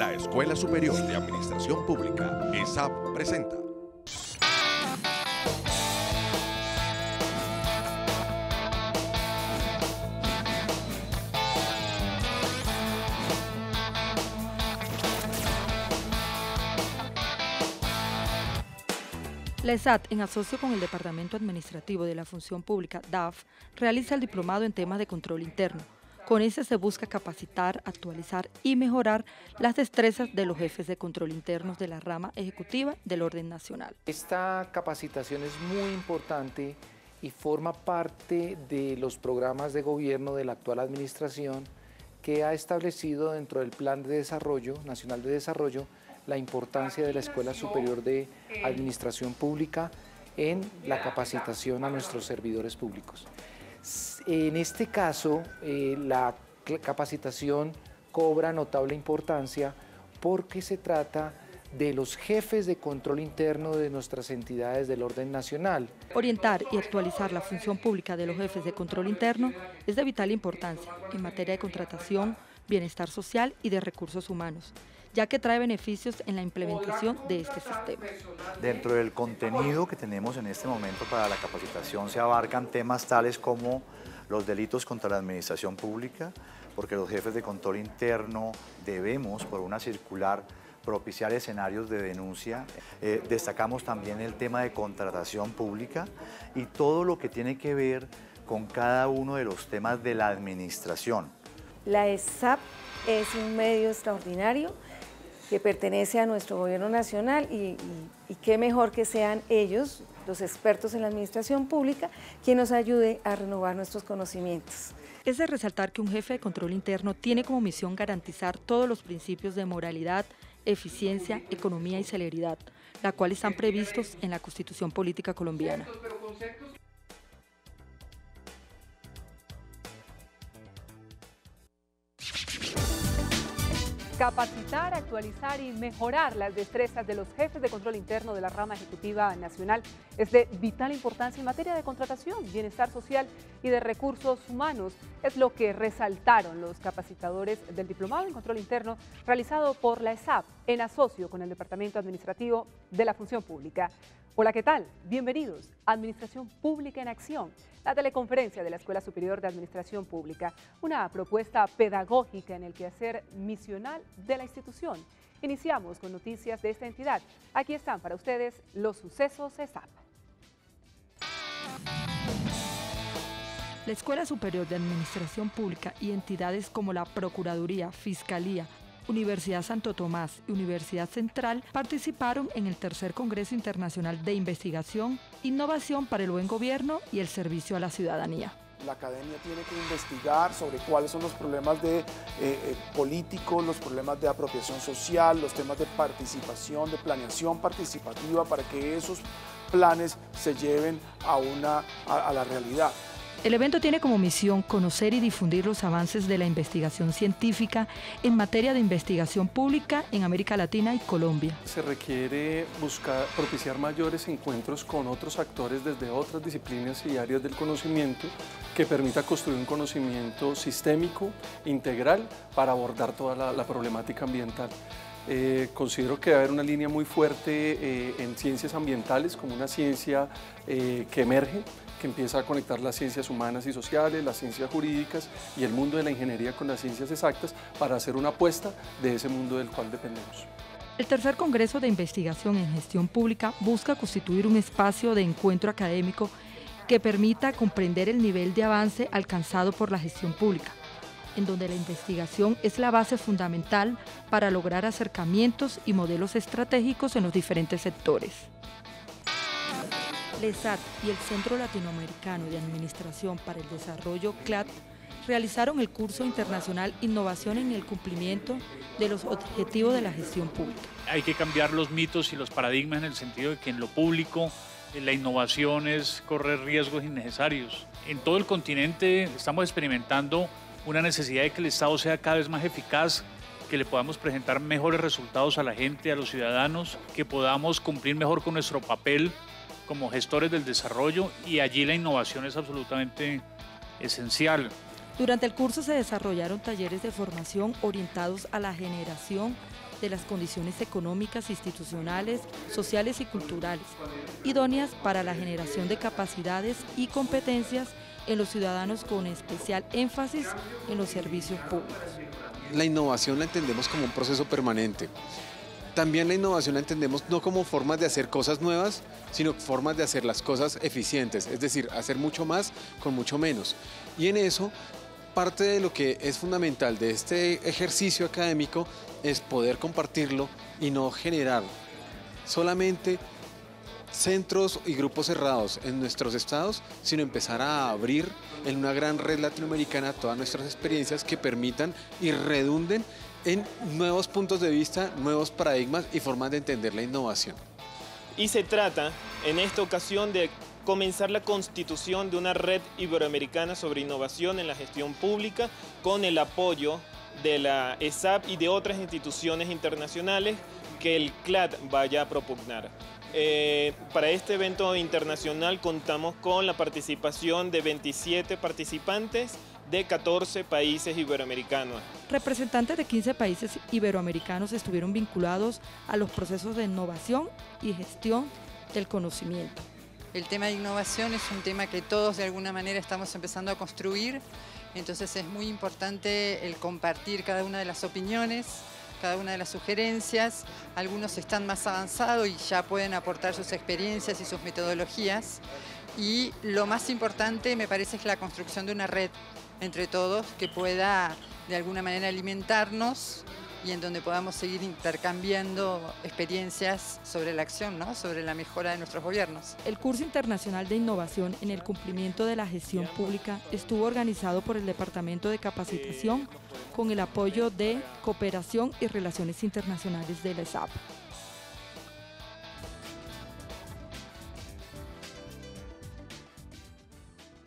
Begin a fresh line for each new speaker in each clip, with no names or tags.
La Escuela Superior de Administración Pública, ESAP, presenta.
La ESAT, en asocio con el Departamento Administrativo de la Función Pública, DAF, realiza el diplomado en temas de control interno. Con ese se busca capacitar, actualizar y mejorar las destrezas de los jefes de control internos de la rama ejecutiva del orden nacional.
Esta capacitación es muy importante y forma parte de los programas de gobierno de la actual administración que ha establecido dentro del Plan de Desarrollo Nacional de Desarrollo la importancia de la Escuela Superior de Administración Pública en la capacitación a nuestros servidores públicos. En este caso, la capacitación cobra notable importancia porque se trata de los jefes de control interno de nuestras entidades del orden nacional.
Orientar y actualizar la función pública de los jefes de control interno es de vital importancia en materia de contratación, bienestar social y de recursos humanos, ya que trae beneficios en la implementación de este sistema.
Dentro del contenido que tenemos en este momento para la capacitación se abarcan temas tales como los delitos contra la administración pública, porque los jefes de control interno debemos, por una circular, propiciar escenarios de denuncia. Destacamos también el tema de contratación pública y todo lo que tiene que ver con cada uno de los temas de la administración.
La ESAP es un medio extraordinario que pertenece a nuestro gobierno nacional y qué mejor que sean ellos, los expertos en la administración pública, quien nos ayude a renovar nuestros conocimientos.
Es de resaltar que un jefe de control interno tiene como misión garantizar todos los principios de moralidad, eficiencia, economía y celeridad, la cual están previstos en la Constitución Política Colombiana.
Capacitar, actualizar y mejorar las destrezas de los jefes de control interno de la rama ejecutiva nacional es de vital importancia en materia de contratación, bienestar social y de recursos humanos. Es lo que resaltaron los capacitadores del diplomado en control interno realizado por la ESAP en asocio con el Departamento Administrativo de la Función Pública. Hola, ¿qué tal? Bienvenidos a Administración Pública en Acción, la teleconferencia de la Escuela Superior de Administración Pública, una propuesta pedagógica en el quehacer misional de la institución. Iniciamos con noticias de esta entidad. Aquí están para ustedes los sucesos ESAP.
La Escuela Superior de Administración Pública y entidades como la Procuraduría, Fiscalía, Universidad Santo Tomás y Universidad Central participaron en el tercer Congreso Internacional de Investigación, Innovación para el Buen Gobierno y el Servicio a la Ciudadanía.
La academia tiene que investigar sobre cuáles son los problemas políticos, los problemas de apropiación social, los temas de participación, de planeación participativa para que esos planes se lleven a la realidad.
El evento tiene como misión conocer y difundir los avances de la investigación científica en materia de investigación pública en América Latina y Colombia.
Se requiere propiciar mayores encuentros con otros actores desde otras disciplinas y áreas del conocimiento que permita construir un conocimiento sistémico, integral, para abordar toda la problemática ambiental. Considero que debe haber una línea muy fuerte en ciencias ambientales como una ciencia que emerge, que empieza a conectar las ciencias humanas y sociales, las ciencias jurídicas y el mundo de la ingeniería con las ciencias exactas para hacer una apuesta de ese mundo del cual dependemos.
El tercer Congreso de Investigación en Gestión Pública busca constituir un espacio de encuentro académico que permita comprender el nivel de avance alcanzado por la gestión pública, en donde la investigación es la base fundamental para lograr acercamientos y modelos estratégicos en los diferentes sectores. La ESAT y el Centro Latinoamericano de Administración para el Desarrollo, CLAD, realizaron el curso internacional Innovación en el cumplimiento de los objetivos de la gestión pública.
Hay que cambiar los mitos y los paradigmas en el sentido de que en lo público la innovación es correr riesgos innecesarios. En todo el continente estamos experimentando una necesidad de que el Estado sea cada vez más eficaz, que le podamos presentar mejores resultados a la gente, a los ciudadanos, que podamos cumplir mejor con nuestro papel como gestores del desarrollo, y allí la innovación es absolutamente esencial.
Durante el curso se desarrollaron talleres de formación orientados a la generación de las condiciones económicas, institucionales, sociales y culturales, idóneas para la generación de capacidades y competencias en los ciudadanos, con especial énfasis en los servicios públicos.
La innovación la entendemos como un proceso permanente. También la innovación la entendemos no como formas de hacer cosas nuevas, sino formas de hacer las cosas eficientes, es decir, hacer mucho más con mucho menos. Y en eso, parte de lo que es fundamental de este ejercicio académico es poder compartirlo y no generar solamente centros y grupos cerrados en nuestros estados, sino empezar a abrir en una gran red latinoamericana todas nuestras experiencias que permitan y redunden en nuevos puntos de vista, nuevos paradigmas y formas de entender la innovación.
Y se trata, en esta ocasión, de comenzar la constitución de una red iberoamericana sobre innovación en la gestión pública con el apoyo de la ESAP y de otras instituciones internacionales que el CLAD vaya a propugnar. Para este evento internacional contamos con la participación de 27 participantes de 14 países iberoamericanos.
Representantes de 15 países iberoamericanos estuvieron vinculados a los procesos de innovación y gestión del conocimiento.
El tema de innovación es un tema que todos de alguna manera estamos empezando a construir, entonces es muy importante el compartir cada una de las opiniones, cada una de las sugerencias. Algunos están más avanzados y ya pueden aportar sus experiencias y sus metodologías. Y lo más importante, me parece, es la construcción de una red entre todos que pueda de alguna manera alimentarnos y en donde podamos seguir intercambiando experiencias sobre la acción, ¿no? Sobre la mejora de nuestros gobiernos.
El curso internacional de innovación en el cumplimiento de la gestión pública estuvo organizado por el Departamento de Capacitación con el apoyo de Cooperación y Relaciones Internacionales de la ESAP.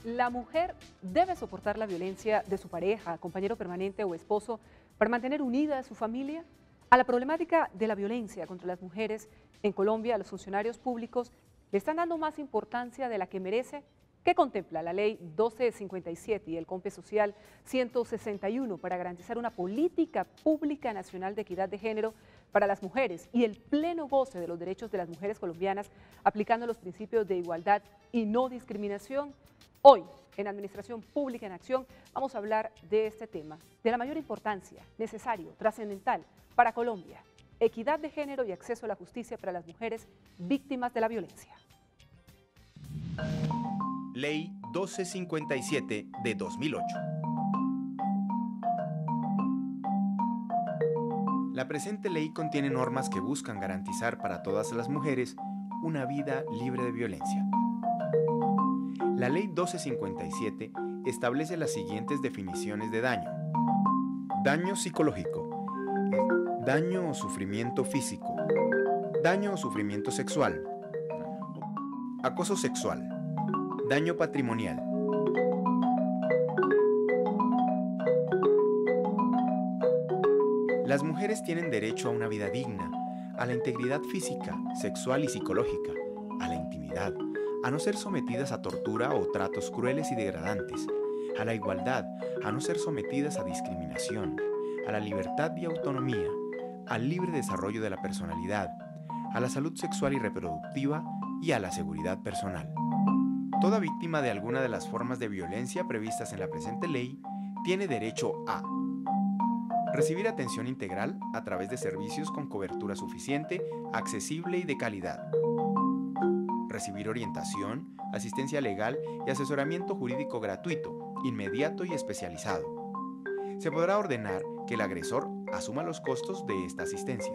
La mujer debe soportar la violencia de su pareja, compañero permanente o esposo para mantener unida a su familia. A la problemática de la violencia contra las mujeres en Colombia, los funcionarios públicos le están dando más importancia de la que merece. ¿Qué contempla la Ley 1257 y el COMPE Social 161 para garantizar una política pública nacional de equidad de género para las mujeres y el pleno goce de los derechos de las mujeres colombianas, aplicando los principios de igualdad y no discriminación? Hoy, en Administración Pública en Acción, vamos a hablar de este tema, de la mayor importancia, necesario, trascendental para Colombia: equidad de género y acceso a la justicia para las mujeres víctimas de la violencia.
Ley 1257 de 2008. La presente ley contiene normas que buscan garantizar para todas las mujeres una vida libre de violencia. La Ley 1257 establece las siguientes definiciones de daño. Daño psicológico, daño o sufrimiento físico, daño o sufrimiento sexual, acoso sexual, daño patrimonial. Las mujeres tienen derecho a una vida digna, a la integridad física, sexual y psicológica, a la intimidad, a no ser sometidas a tortura o tratos crueles y degradantes, a la igualdad, a no ser sometidas a discriminación, a la libertad y autonomía, al libre desarrollo de la personalidad, a la salud sexual y reproductiva y a la seguridad personal. Toda víctima de alguna de las formas de violencia previstas en la presente ley tiene derecho a recibir atención integral a través de servicios con cobertura suficiente, accesible y de calidad. Recibir orientación, asistencia legal y asesoramiento jurídico gratuito, inmediato y especializado. Se podrá ordenar que el agresor asuma los costos de esta asistencia.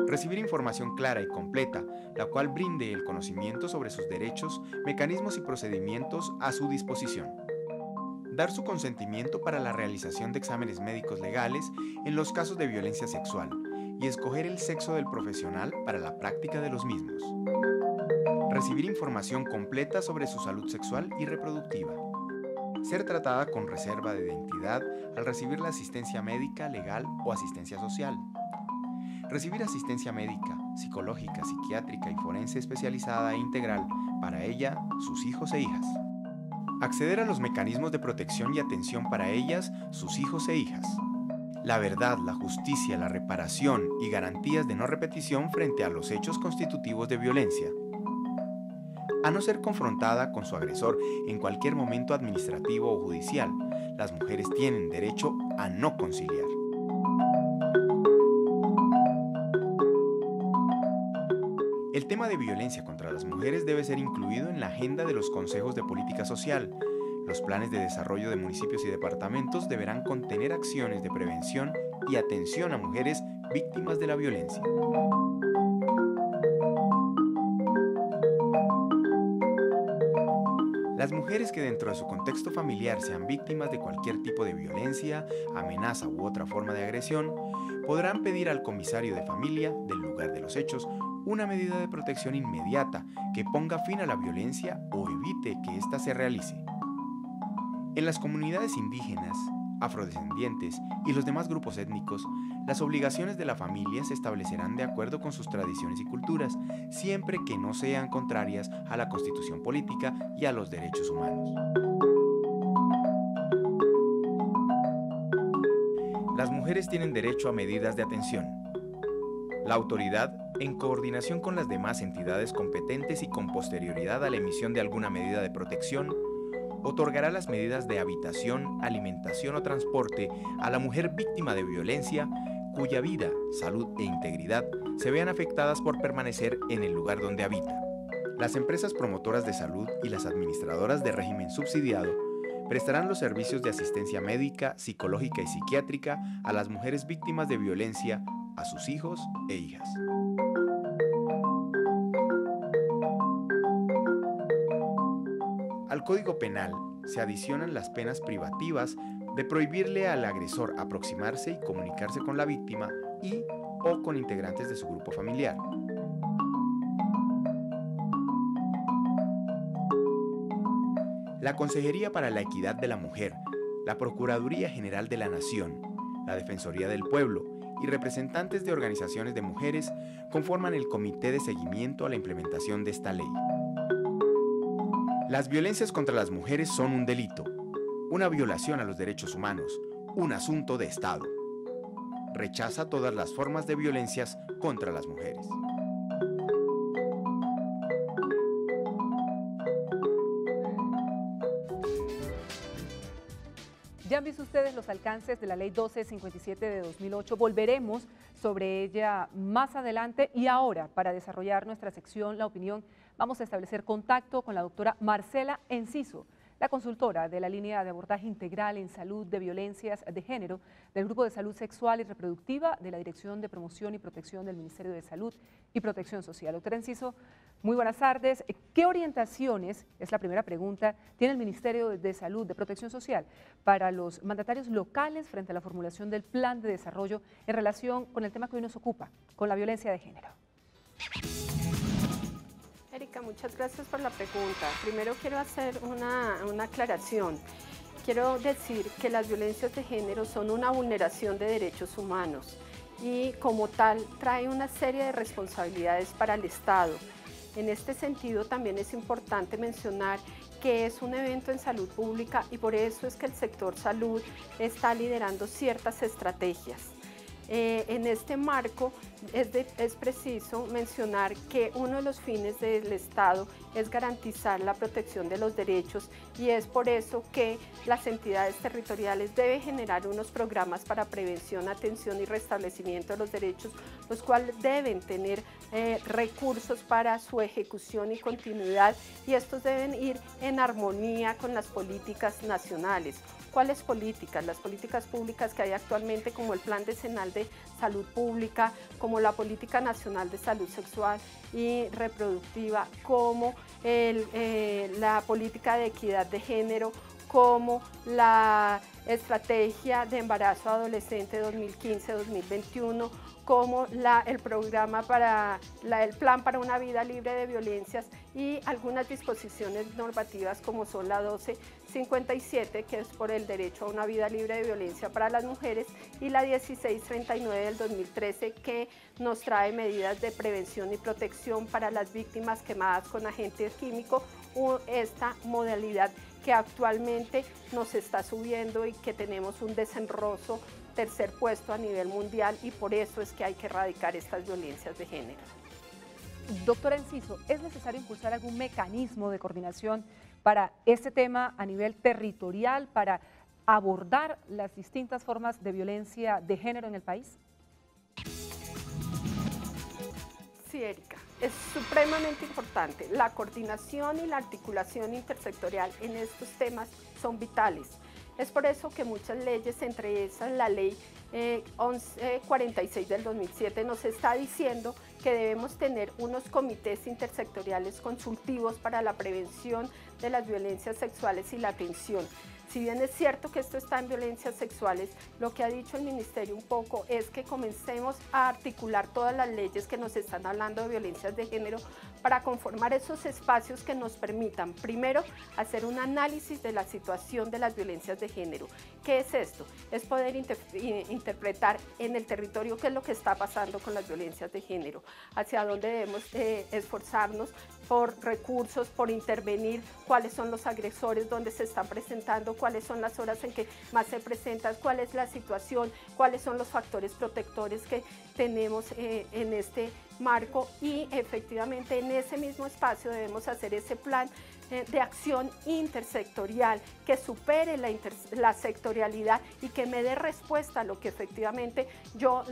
Recibir información clara y completa, la cual brinde el conocimiento sobre sus derechos, mecanismos y procedimientos a su disposición. Dar su consentimiento para la realización de exámenes médicos legales en los casos de violencia sexual y escoger el sexo del profesional para la práctica de los mismos. Recibir información completa sobre su salud sexual y reproductiva. Ser tratada con reserva de identidad al recibir la asistencia médica, legal o asistencia social. Recibir asistencia médica, psicológica, psiquiátrica y forense especializada e integral para ella, sus hijos e hijas. acceder a los mecanismos de protección y atención para ellas, sus hijos e hijas. La verdad, la justicia, la reparación y garantías de no repetición frente a los hechos constitutivos de violencia. A no ser confrontada con su agresor en cualquier momento administrativo o judicial, las mujeres tienen derecho a no conciliar. El tema de violencia contra las mujeres debe ser incluido en la agenda de los consejos de política social. Los planes de desarrollo de municipios y departamentos deberán contener acciones de prevención y atención a mujeres víctimas de la violencia. Las mujeres que dentro de su contexto familiar sean víctimas de cualquier tipo de violencia, amenaza u otra forma de agresión, podrán pedir al comisario de familia del lugar de los hechos una medida de protección inmediata que ponga fin a la violencia o evite que ésta se realice. En las comunidades indígenas, afrodescendientes y los demás grupos étnicos, las obligaciones de la familia se establecerán de acuerdo con sus tradiciones y culturas, siempre que no sean contrarias a la Constitución política y a los derechos humanos. Las mujeres tienen derecho a medidas de atención. La autoridad, en coordinación con las demás entidades competentes y con posterioridad a la emisión de alguna medida de protección, otorgará las medidas de habitación, alimentación o transporte a la mujer víctima de violencia cuya vida, salud e integridad se vean afectadas por permanecer en el lugar donde habita. Las empresas promotoras de salud y las administradoras de régimen subsidiado prestarán los servicios de asistencia médica, psicológica y psiquiátrica a las mujeres víctimas de violencia, a sus hijos e hijas. Al Código Penal se adicionan las penas privativas de prohibirle al agresor aproximarse y comunicarse con la víctima o con integrantes de su grupo familiar. La Consejería para la Equidad de la Mujer, la Procuraduría General de la Nación, la Defensoría del Pueblo y representantes de organizaciones de mujeres conforman el Comité de Seguimiento a la implementación de esta ley. Las violencias contra las mujeres son un delito, una violación a los derechos humanos, un asunto de Estado. Rechaza todas las formas de violencias contra las mujeres.
Ya han visto ustedes los alcances de la Ley 1257 de 2008. Volveremos sobre ella más adelante y ahora, para desarrollar nuestra sección La Opinión, vamos a establecer contacto con la doctora Marcela Enciso, la consultora de la línea de abordaje integral en salud de violencias de género del Grupo de Salud Sexual y Reproductiva de la Dirección de Promoción y Protección del Ministerio de Salud y Protección Social. Doctora Enciso, muy buenas tardes. ¿Qué orientaciones, es la primera pregunta, tiene el Ministerio de Salud, de Protección Social, para los mandatarios locales frente a la formulación del plan de desarrollo en relación con el tema que hoy nos ocupa, con la violencia de género?
Erika, muchas gracias por la pregunta. Primero quiero hacer una aclaración. Quiero decir que las violencias de género son una vulneración de derechos humanos y como tal trae una serie de responsabilidades para el Estado. En este sentido también es importante mencionar que es un evento en salud pública y por eso es que el sector salud está liderando ciertas estrategias. En este marco es preciso mencionar que uno de los fines del Estado es garantizar la protección de los derechos y es por eso que las entidades territoriales deben generar unos programas para prevención, atención y restablecimiento de los derechos, los cuales deben tener recursos para su ejecución y continuidad y estos deben ir en armonía con las políticas nacionales. ¿Cuáles políticas? Las políticas públicas que hay actualmente como el Plan Decenal de Salud Pública, como la Política Nacional de Salud Sexual y Reproductiva, como la Política de Equidad de Género, como la Estrategia de Embarazo Adolescente 2015-2021, como el programa el Plan para una Vida Libre de Violencias y algunas disposiciones normativas como son la 1257, que es por el derecho a una vida libre de violencia para las mujeres, y la 1639 del 2013, que nos trae medidas de prevención y protección para las víctimas quemadas con agentes químicos, esta modalidad que actualmente nos está subiendo y que tenemos un deshonroso tercer puesto a nivel mundial, y por eso es que hay que erradicar estas violencias de género.
Doctora Enciso, ¿es necesario impulsar algún mecanismo de coordinación para este tema a nivel territorial, para abordar las distintas formas de violencia de género en el país?
Sí, Erika, es supremamente importante. La coordinación y la articulación intersectorial en estos temas son vitales. Es por eso que muchas leyes, entre esas la ley 1146 del 2007, nos está diciendo que debemos tener unos comités intersectoriales consultivos para la prevención de las violencias sexuales y la atención. Si bien es cierto que esto está en violencias sexuales, lo que ha dicho el Ministerio un poco es que comencemos a articular todas las leyes que nos están hablando de violencias de género para conformar esos espacios que nos permitan, primero, hacer un análisis de la situación de las violencias de género. ¿Qué es esto? Es poder interpretar en el territorio qué es lo que está pasando con las violencias de género, hacia dónde debemos esforzarnos por recursos, por intervenir, cuáles son los agresores, dónde se están presentando, cuáles son las horas en que más se presentan, cuál es la situación, cuáles son los factores protectores que tenemos en este marco, y efectivamente en ese mismo espacio debemos hacer ese plan de acción intersectorial que supere la sectorialidad y que me dé respuesta a lo que efectivamente yo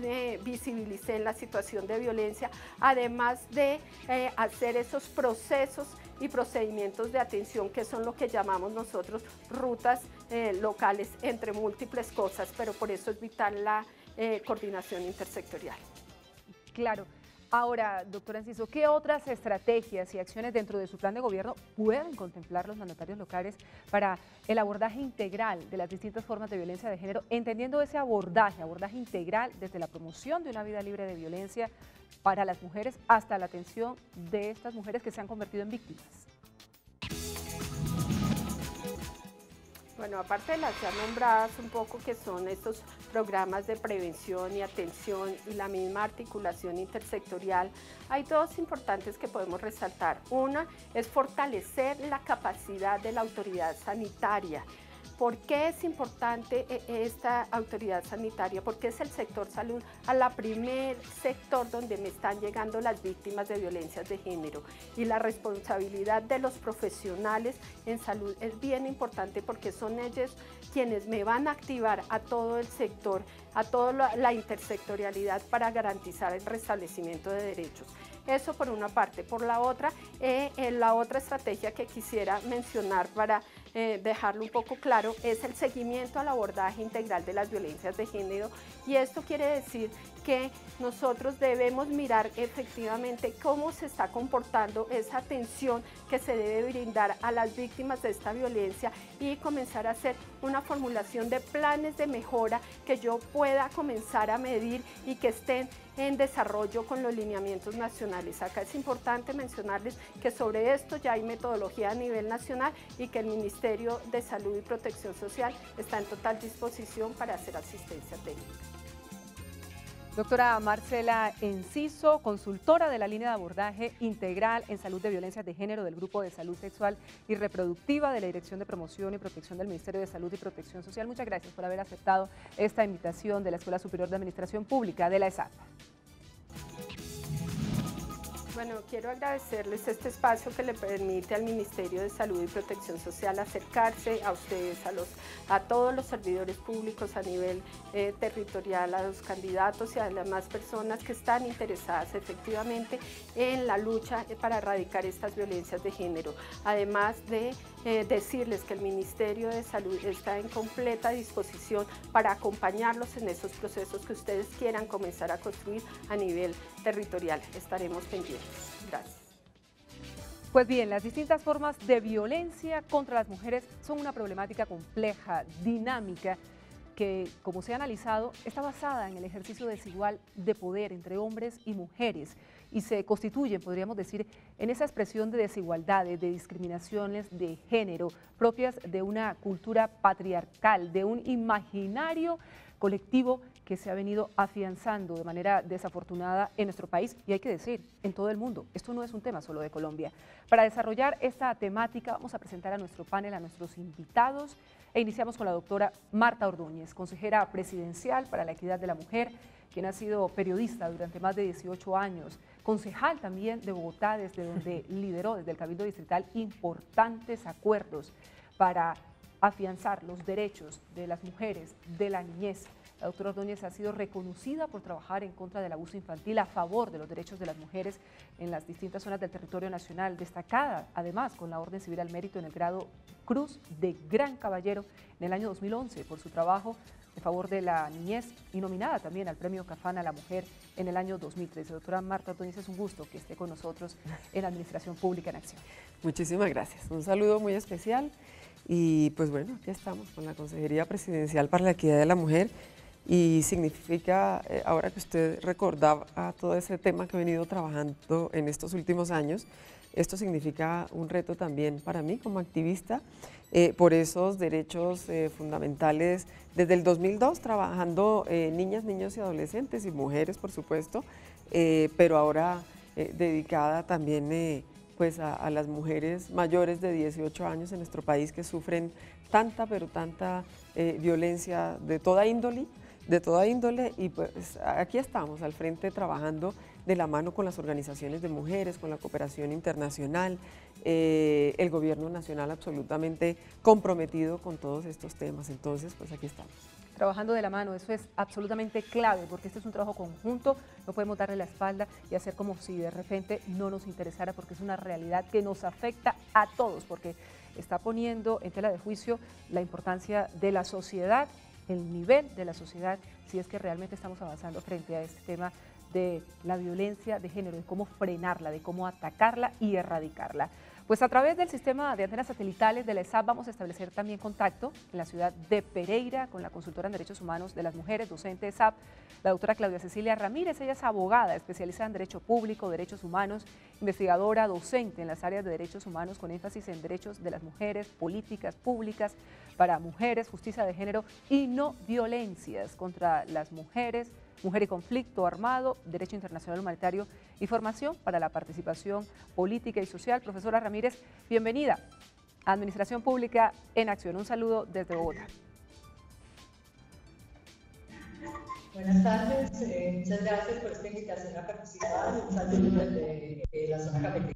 visibilicé en la situación de violencia, además de hacer esos procesos y procedimientos de atención que son lo que llamamos nosotros rutas locales, entre múltiples cosas, pero por eso es vital la coordinación intersectorial.
Claro. Ahora, doctora Enciso, ¿qué otras estrategias y acciones dentro de su plan de gobierno pueden contemplar los mandatarios locales para el abordaje integral de las distintas formas de violencia de género, entendiendo ese abordaje integral desde la promoción de una vida libre de violencia para las mujeres hasta la atención de estas mujeres que se han convertido en víctimas?
Bueno, aparte de las ya nombradas un poco, que son estos programas de prevención y atención y la misma articulación intersectorial, hay dos importantes que podemos resaltar. Una es fortalecer la capacidad de la autoridad sanitaria. ¿Por qué es importante esta autoridad sanitaria? Porque es el sector salud primer sector donde me están llegando las víctimas de violencias de género, y la responsabilidad de los profesionales en salud es bien importante porque son ellos quienes me van a activar a todo el sector, a toda la intersectorialidad para garantizar el restablecimiento de derechos. Eso por una parte. Por la otra estrategia que quisiera mencionar para dejarlo un poco claro es el seguimiento al abordaje integral de las violencias de género, y esto quiere decir que nosotros debemos mirar efectivamente cómo se está comportando esa atención que se debe brindar a las víctimas de esta violencia y comenzar a hacer una formulación de planes de mejora que yo pueda comenzar a medir y que estén en desarrollo con los lineamientos nacionales. Acá es importante mencionarles que sobre esto ya hay metodología a nivel nacional y que el Ministerio de Salud y Protección Social está en total disposición para hacer asistencia técnica.
Doctora Marcela Enciso, consultora de la línea de abordaje integral en salud de violencias de género del Grupo de Salud Sexual y Reproductiva de la Dirección de Promoción y Protección del Ministerio de Salud y Protección Social. Muchas gracias por haber aceptado esta invitación de la Escuela Superior de Administración Pública de la ESAP.
Bueno, quiero agradecerles este espacio que le permite al Ministerio de Salud y Protección Social acercarse a ustedes, a todos los servidores públicos a nivel territorial, a los candidatos y a las demás personas que están interesadas efectivamente en la lucha para erradicar estas violencias de género. Además de decirles que el Ministerio de Salud está en completa disposición para acompañarlos en esos procesos que ustedes quieran comenzar a construir a nivel territorial. Estaremos pendientes. Gracias.
Pues bien, las distintas formas de violencia contra las mujeres son una problemática compleja, dinámica, que, como se ha analizado, está basada en el ejercicio desigual de poder entre hombres y mujeres y se constituyen, podríamos decir, en esa expresión de desigualdades, de discriminaciones de género propias de una cultura patriarcal, de un imaginario colectivo que se ha venido afianzando de manera desafortunada en nuestro país y hay que decir, en todo el mundo. Esto no es un tema solo de Colombia. Para desarrollar esta temática vamos a presentar a nuestro panel, a nuestros invitados e iniciamos con la doctora Marta Ordóñez, consejera presidencial para la equidad de la mujer, quien ha sido periodista durante más de 18 años, concejal también de Bogotá, desde donde lideró desde el Cabildo Distrital importantes acuerdos para afianzar los derechos de las mujeres, de la niñez. La doctora Ordóñez ha sido reconocida por trabajar en contra del abuso infantil, a favor de los derechos de las mujeres en las distintas zonas del territorio nacional, destacada además con la Orden Civil al Mérito en el grado Cruz de Gran Caballero en el año 2011 por su trabajo en favor de la niñez y nominada también al Premio Cafán a la Mujer en el año 2013. Doctora Marta Ordóñez, es un gusto que esté con nosotros en Administración Pública en Acción.
Muchísimas gracias. Un saludo muy especial y pues bueno, aquí estamos con la Consejería Presidencial para la Equidad de la Mujer y significa, ahora que usted recordaba todo ese tema que he venido trabajando en estos últimos años, esto significa un reto también para mí como activista por esos derechos fundamentales desde el 2002 trabajando niñas, niños y adolescentes y mujeres por supuesto, pero ahora dedicada también pues a las mujeres mayores de 18 años en nuestro país que sufren tanta pero tanta violencia de toda índole y pues aquí estamos al frente trabajando de la mano con las organizaciones de mujeres, con la cooperación internacional, el gobierno nacional absolutamente comprometido con todos estos temas, entonces pues aquí estamos.
Trabajando de la mano, eso es absolutamente clave porque este es un trabajo conjunto, no podemos darle la espalda y hacer como si de repente no nos interesara porque es una realidad que nos afecta a todos porque está poniendo en tela de juicio la importancia de la sociedad, el nivel de la sociedad, si es que realmente estamos avanzando frente a este tema de la violencia de género, de cómo frenarla, de cómo atacarla y erradicarla. Pues a través del sistema de antenas satelitales de la ESAP vamos a establecer también contacto en la ciudad de Pereira con la consultora en derechos humanos de las mujeres, docente de ESAP, la doctora Claudia Cecilia Ramírez. Ella es abogada, especializada en derecho público, derechos humanos, investigadora, docente en las áreas de derechos humanos con énfasis en derechos de las mujeres, políticas públicas para mujeres, justicia de género y no violencias contra las mujeres, mujer y conflicto armado, derecho internacional humanitario y formación para la participación política y social. Profesora Ramírez, bienvenida a Administración Pública en Acción. Un saludo desde Bogotá.
Buenas tardes, muchas gracias por esta invitación a participar. Un saludo desde la zona cafetería.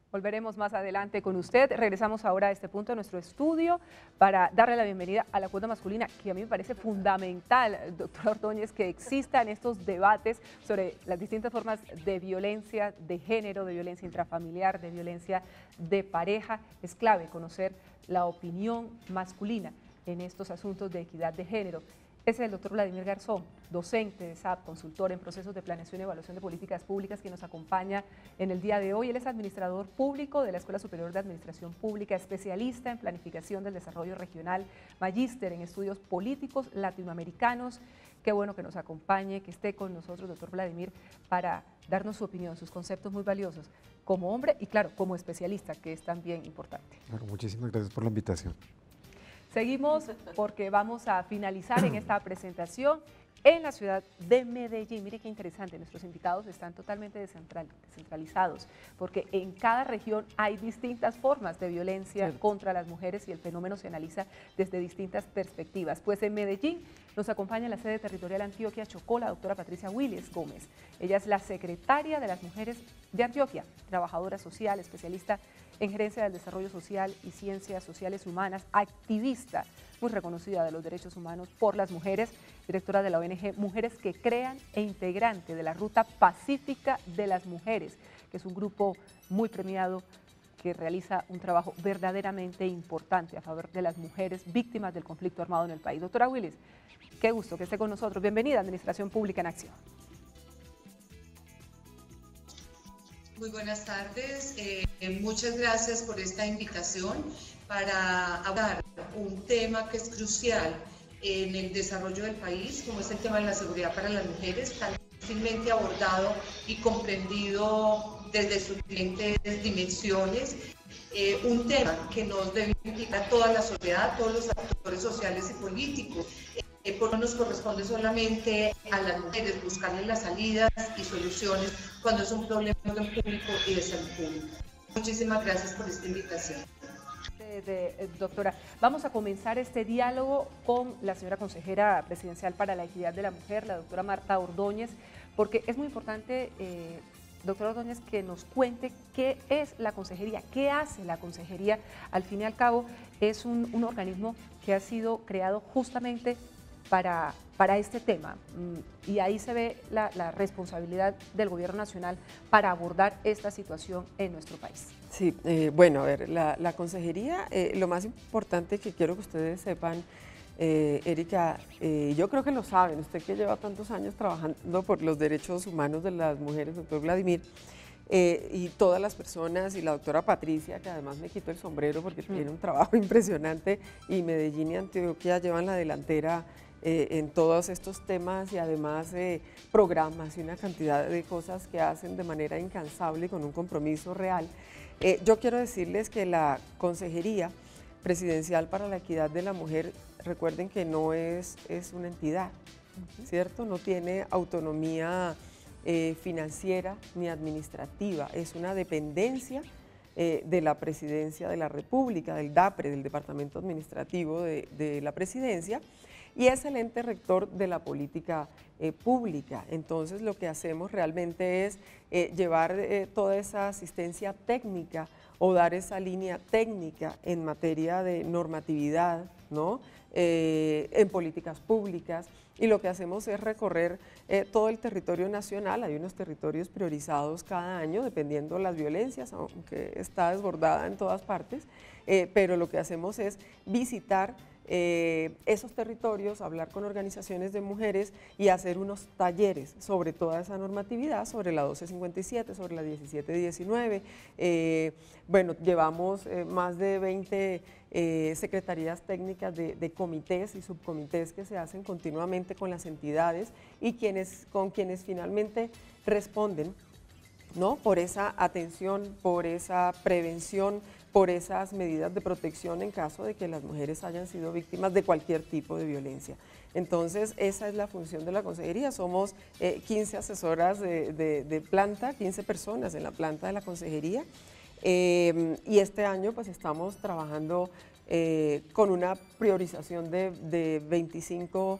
Volveremos más adelante con usted. Regresamos ahora a este punto de nuestro estudio para darle la bienvenida a la cuota masculina, que a mí me parece fundamental, doctora Ordóñez, que existan estos debates sobre las distintas formas de violencia de género, de violencia intrafamiliar, de violencia de pareja. Es clave conocer la opinión masculina en estos asuntos de equidad de género. Ese es el doctor Vladimir Garzón, docente de SAP, consultor en procesos de planeación y evaluación de políticas públicas, que nos acompaña en el día de hoy. Él es administrador público de la Escuela Superior de Administración Pública, especialista en planificación del desarrollo regional, magíster en estudios políticos latinoamericanos. Qué bueno que nos acompañe, que esté con nosotros, doctor Vladimir, para darnos su opinión, sus conceptos muy valiosos como hombre y, claro, como especialista, que es también importante.
Bueno, muchísimas gracias por la invitación.
Seguimos porque vamos a finalizar en esta presentación en la ciudad de Medellín. Mire qué interesante, nuestros invitados están totalmente descentralizados porque en cada región hay distintas formas de violencia contra las mujeres y el fenómeno se analiza desde distintas perspectivas. Pues en Medellín nos acompaña en la sede territorial Antioquia Chocó la doctora Patricia Willis Gómez. Ella es la secretaria de las mujeres de Antioquia, trabajadora social, especialista en gerencia del desarrollo social y ciencias sociales humanas, activista muy reconocida de los derechos humanos por las mujeres, directora de la ONG Mujeres que Crean e integrante de la Ruta Pacífica de las Mujeres, que es un grupo muy premiado que realiza un trabajo verdaderamente importante a favor de las mujeres víctimas del conflicto armado en el país. Doctora Willis, qué gusto que esté con nosotros. Bienvenida a Administración Pública en Acción.
Muy buenas tardes, muchas gracias por esta invitación para hablar un tema que es crucial en el desarrollo del país, como es el tema de la seguridad para las mujeres, tan fácilmente abordado y comprendido desde sus diferentes dimensiones, un tema que nos debe implicar a toda la sociedad, todos los actores sociales y políticos, porque no nos corresponde solamente a las mujeres buscarle las salidas y soluciones cuando es un problema de orden público y de salud pública. Muchísimas gracias por esta invitación.
Doctora, vamos a comenzar este diálogo con la señora consejera presidencial para la equidad de la mujer, la doctora Marta Ordóñez, porque es muy importante, doctora Ordóñez, que nos cuente qué es la consejería, qué hace la consejería. Al fin y al cabo, es un organismo que ha sido creado justamente para este tema, y ahí se ve la responsabilidad del Gobierno Nacional para abordar esta situación en nuestro país.
Sí, bueno, a ver, la consejería, lo más importante que quiero que ustedes sepan, Erika, yo creo que lo saben, usted que lleva tantos años trabajando por los derechos humanos de las mujeres, doctor Vladimir, y todas las personas, y la doctora Patricia, que además me quito el sombrero porque tiene un trabajo impresionante, y Medellín y Antioquia llevan la delantera en todos estos temas, y además programas y una cantidad de cosas que hacen de manera incansable y con un compromiso real. Yo quiero decirles que la Consejería Presidencial para la Equidad de la Mujer, recuerden que no es una entidad, ¿cierto? No tiene autonomía financiera ni administrativa, es una dependencia de la Presidencia de la República, del DAPRE, del Departamento Administrativo de la Presidencia, y es el ente rector de la política pública. Entonces lo que hacemos realmente es llevar toda esa asistencia técnica o dar esa línea técnica en materia de normatividad, ¿no? En políticas públicas, y lo que hacemos es recorrer todo el territorio nacional. Hay unos territorios priorizados cada año dependiendo de las violencias, aunque está desbordada en todas partes, pero lo que hacemos es visitar esos territorios, hablar con organizaciones de mujeres y hacer unos talleres sobre toda esa normatividad, sobre la 1257, sobre la 1719. Bueno, llevamos más de 20 secretarías técnicas de comités y subcomités que se hacen continuamente con las entidades y con quienes finalmente responden, ¿no? Por esa atención, por esa prevención, por esas medidas de protección en caso de que las mujeres hayan sido víctimas de cualquier tipo de violencia. Entonces, esa es la función de la consejería. Somos 15 asesoras de planta, 15 personas en la planta de la consejería, y este año pues estamos trabajando con una priorización de 25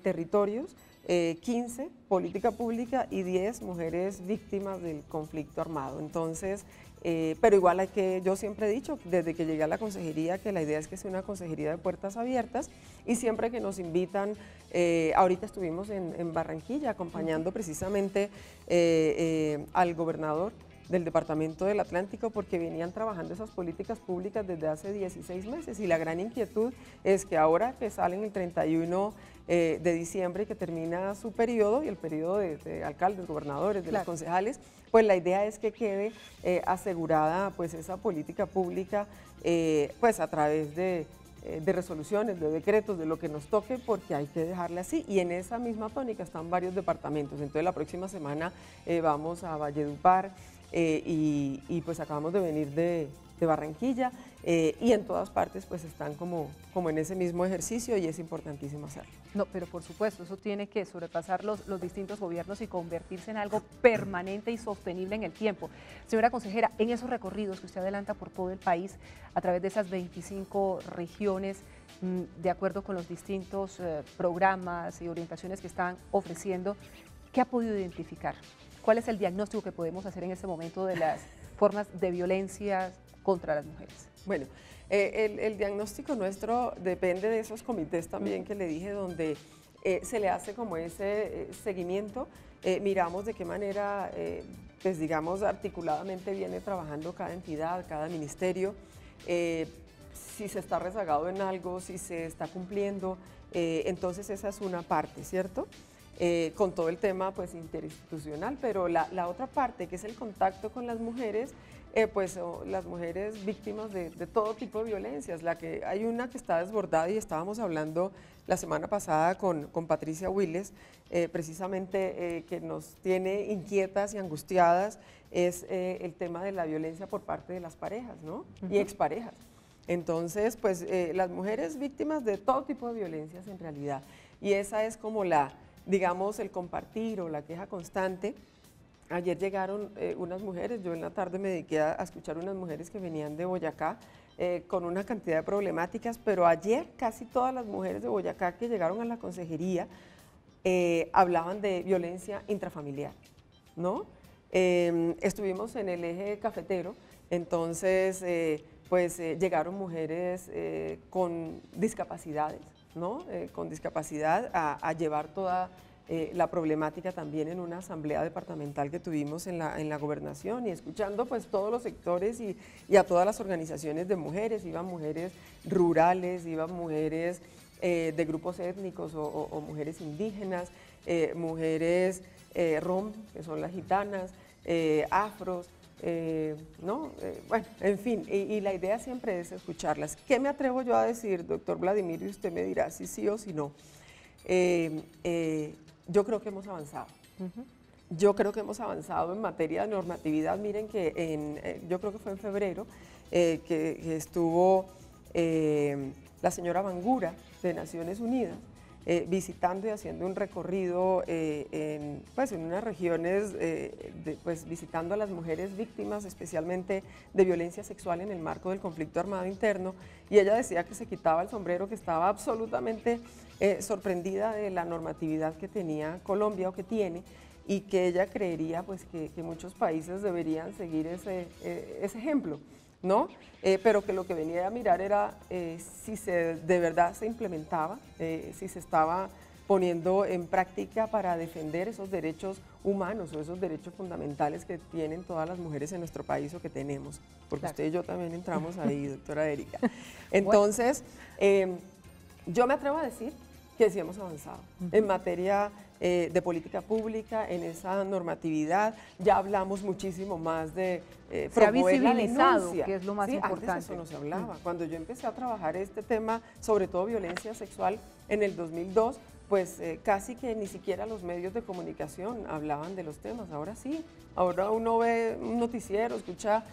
territorios, 15 política pública y 10 mujeres víctimas del conflicto armado. Entonces, pero igual yo siempre he dicho desde que llegué a la consejería que la idea es que sea una consejería de puertas abiertas, y siempre que nos invitan, ahorita estuvimos en Barranquilla acompañando precisamente al gobernador del Departamento del Atlántico, porque venían trabajando esas políticas públicas desde hace 16 meses, y la gran inquietud es que ahora que salen el 31 de diciembre, que termina su periodo, y el periodo de alcaldes, gobernadores, de los concejales, pues la idea es que quede asegurada pues esa política pública pues a través de resoluciones, de decretos, de lo que nos toque, porque hay que dejarle así, y en esa misma tónica están varios departamentos. Entonces la próxima semana vamos a Valledupar, y pues acabamos de venir de Barranquilla, y en todas partes pues están como en ese mismo ejercicio, y es importantísimo hacerlo.
No, pero por supuesto, eso tiene que sobrepasar los distintos gobiernos y convertirse en algo permanente y sostenible en el tiempo. Señora consejera, en esos recorridos que usted adelanta por todo el país, a través de esas 25 regiones, de acuerdo con los distintos programas y orientaciones que están ofreciendo, ¿qué ha podido identificar? ¿Cuál es el diagnóstico que podemos hacer en este momento de las formas de violencia contra las mujeres?
Bueno, el diagnóstico nuestro depende de esos comités también que le dije, donde se le hace como ese seguimiento, miramos de qué manera, pues digamos, articuladamente viene trabajando cada entidad, cada ministerio, si se está rezagado en algo, si se está cumpliendo, entonces esa es una parte, ¿cierto? Con todo el tema pues interinstitucional, pero la otra parte, que es el contacto con las mujeres, pues las mujeres víctimas de todo tipo de violencias. Hay una que está desbordada, y estábamos hablando la semana pasada con Patricia Willes, precisamente que nos tiene inquietas y angustiadas, es el tema de la violencia por parte de las parejas, ¿no? Y exparejas. Entonces, pues las mujeres víctimas de todo tipo de violencias en realidad. Y esa es como la, digamos, el compartir o la queja constante. Ayer llegaron unas mujeres, yo en la tarde me dediqué a escuchar unas mujeres que venían de Boyacá con una cantidad de problemáticas, pero ayer casi todas las mujeres de Boyacá que llegaron a la consejería hablaban de violencia intrafamiliar, ¿no? Estuvimos en el eje cafetero, entonces llegaron mujeres con discapacidades, ¿no? Con discapacidad a llevar toda la problemática también en una asamblea departamental que tuvimos en la gobernación y escuchando pues todos los sectores y a todas las organizaciones de mujeres, iban mujeres rurales, iban mujeres de grupos étnicos o mujeres indígenas, mujeres rom, que son las gitanas, afros, ¿no? Bueno, en fin, y la idea siempre es escucharlas. ¿Qué me atrevo yo a decir, doctor Vladimir? Y usted me dirá si sí o si no. Yo creo que hemos avanzado. Yo creo que hemos avanzado en materia de normatividad. Miren que yo creo que fue en febrero que estuvo la señora Bangura de Naciones Unidas visitando y haciendo un recorrido en unas regiones, visitando a las mujeres víctimas especialmente de violencia sexual en el marco del conflicto armado interno, y ella decía que se quitaba el sombrero, que estaba absolutamente sorprendida de la normatividad que tenía Colombia o que tiene, y que ella creería pues, que muchos países deberían seguir ese ejemplo, ¿no? Pero que lo que venía a mirar era si de verdad se implementaba, si se estaba poniendo en práctica para defender esos derechos humanos o esos derechos fundamentales que tienen todas las mujeres en nuestro país o que tenemos, porque claro, usted y yo también entramos ahí, doctora Erika. Entonces, yo me atrevo a decir que sí hemos avanzado en materia de política pública, en esa normatividad. Ya hablamos muchísimo más de promover la denuncia,
que es lo más importante.
Antes eso no se hablaba. Cuando yo empecé a trabajar este tema, sobre todo violencia sexual, en el 2002, pues casi que ni siquiera los medios de comunicación hablaban de los temas. Ahora sí, ahora uno ve un noticiero, escucha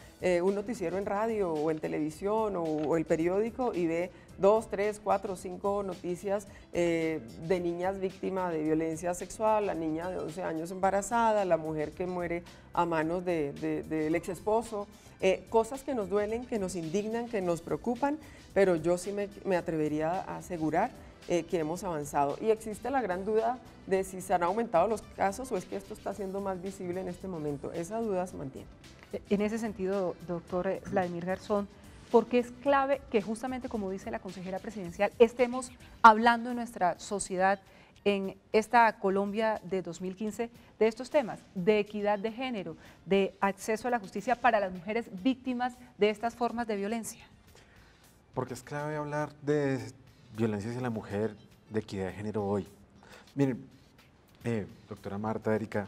un noticiero en radio o en televisión o el periódico y ve 2, 3, 4, 5 noticias de niñas víctimas de violencia sexual, la niña de 11 años embarazada, la mujer que muere a manos del ex esposo, cosas que nos duelen, que nos indignan, que nos preocupan, pero yo sí me atrevería a asegurar que hemos avanzado. Y existe la gran duda de si se han aumentado los casos o es que esto está siendo más visible en este momento. Esa duda se mantiene.
En ese sentido, doctor Vladimir Garzón, porque es clave que justamente, como dice la consejera presidencial, estemos hablando en nuestra sociedad, en esta Colombia de 2015, de estos temas, de equidad de género, de acceso a la justicia para las mujeres víctimas de estas formas de violencia.
Porque es clave hablar de violencia hacia la mujer, de equidad de género hoy. Miren, doctora Marta, Erika,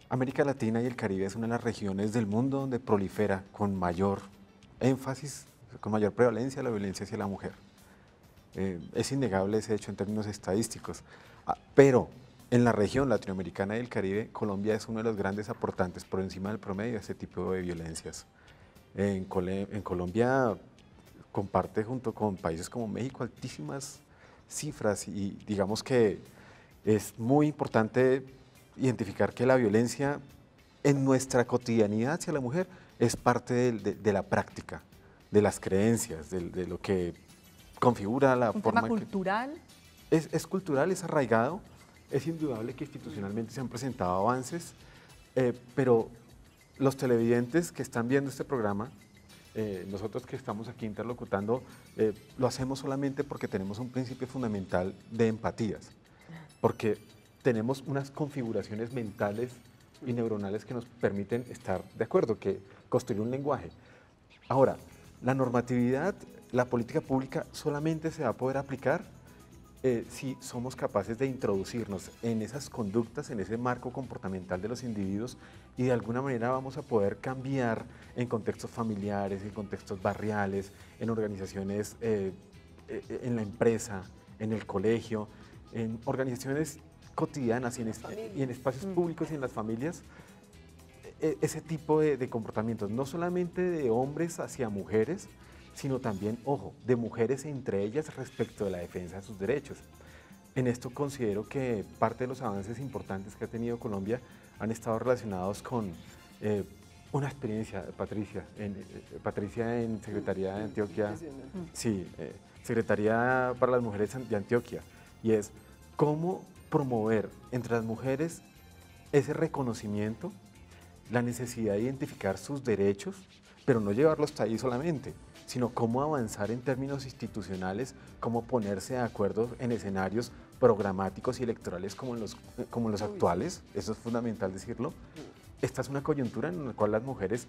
América Latina y el Caribe es una de las regiones del mundo donde prolifera con mayor énfasis, con mayor prevalencia la violencia hacia la mujer. Es innegable ese hecho en términos estadísticos, pero en la región latinoamericana y el Caribe, Colombia es uno de los grandes aportantes por encima del promedio de este tipo de violencias. En Colombia comparte junto con países como México altísimas cifras y digamos que es muy importante identificar que la violencia en nuestra cotidianidad hacia la mujer es parte de la práctica, de las creencias, de lo que configura la forma.
¿Un tema cultural?
Es cultural, es arraigado, es indudable que institucionalmente se han presentado avances, pero los televidentes que están viendo este programa, nosotros que estamos aquí interlocutando, lo hacemos solamente porque tenemos un principio fundamental de empatías, porque tenemos unas configuraciones mentales y neuronales que nos permiten estar de acuerdo, que construir un lenguaje. Ahora, la normatividad, la política pública solamente se va a poder aplicar si somos capaces de introducirnos en esas conductas, en ese marco comportamental de los individuos y de alguna manera vamos a poder cambiar en contextos familiares, en contextos barriales, en organizaciones, en la empresa, en el colegio, en organizaciones cotidianas y en espacios públicos y en las familias, ese tipo de comportamientos, no solamente de hombres hacia mujeres, sino también, ojo, de mujeres entre ellas respecto de la defensa de sus derechos. En esto considero que parte de los avances importantes que ha tenido Colombia han estado relacionados con una experiencia, Patricia en Secretaría de Antioquia, sí, Secretaría para las Mujeres de Antioquia, y es cómo promover entre las mujeres ese reconocimiento, la necesidad de identificar sus derechos, pero no llevarlos hasta ahí solamente, sino cómo avanzar en términos institucionales, cómo ponerse de acuerdo en escenarios programáticos y electorales como los actuales, eso es fundamental decirlo. Esta es una coyuntura en la cual las mujeres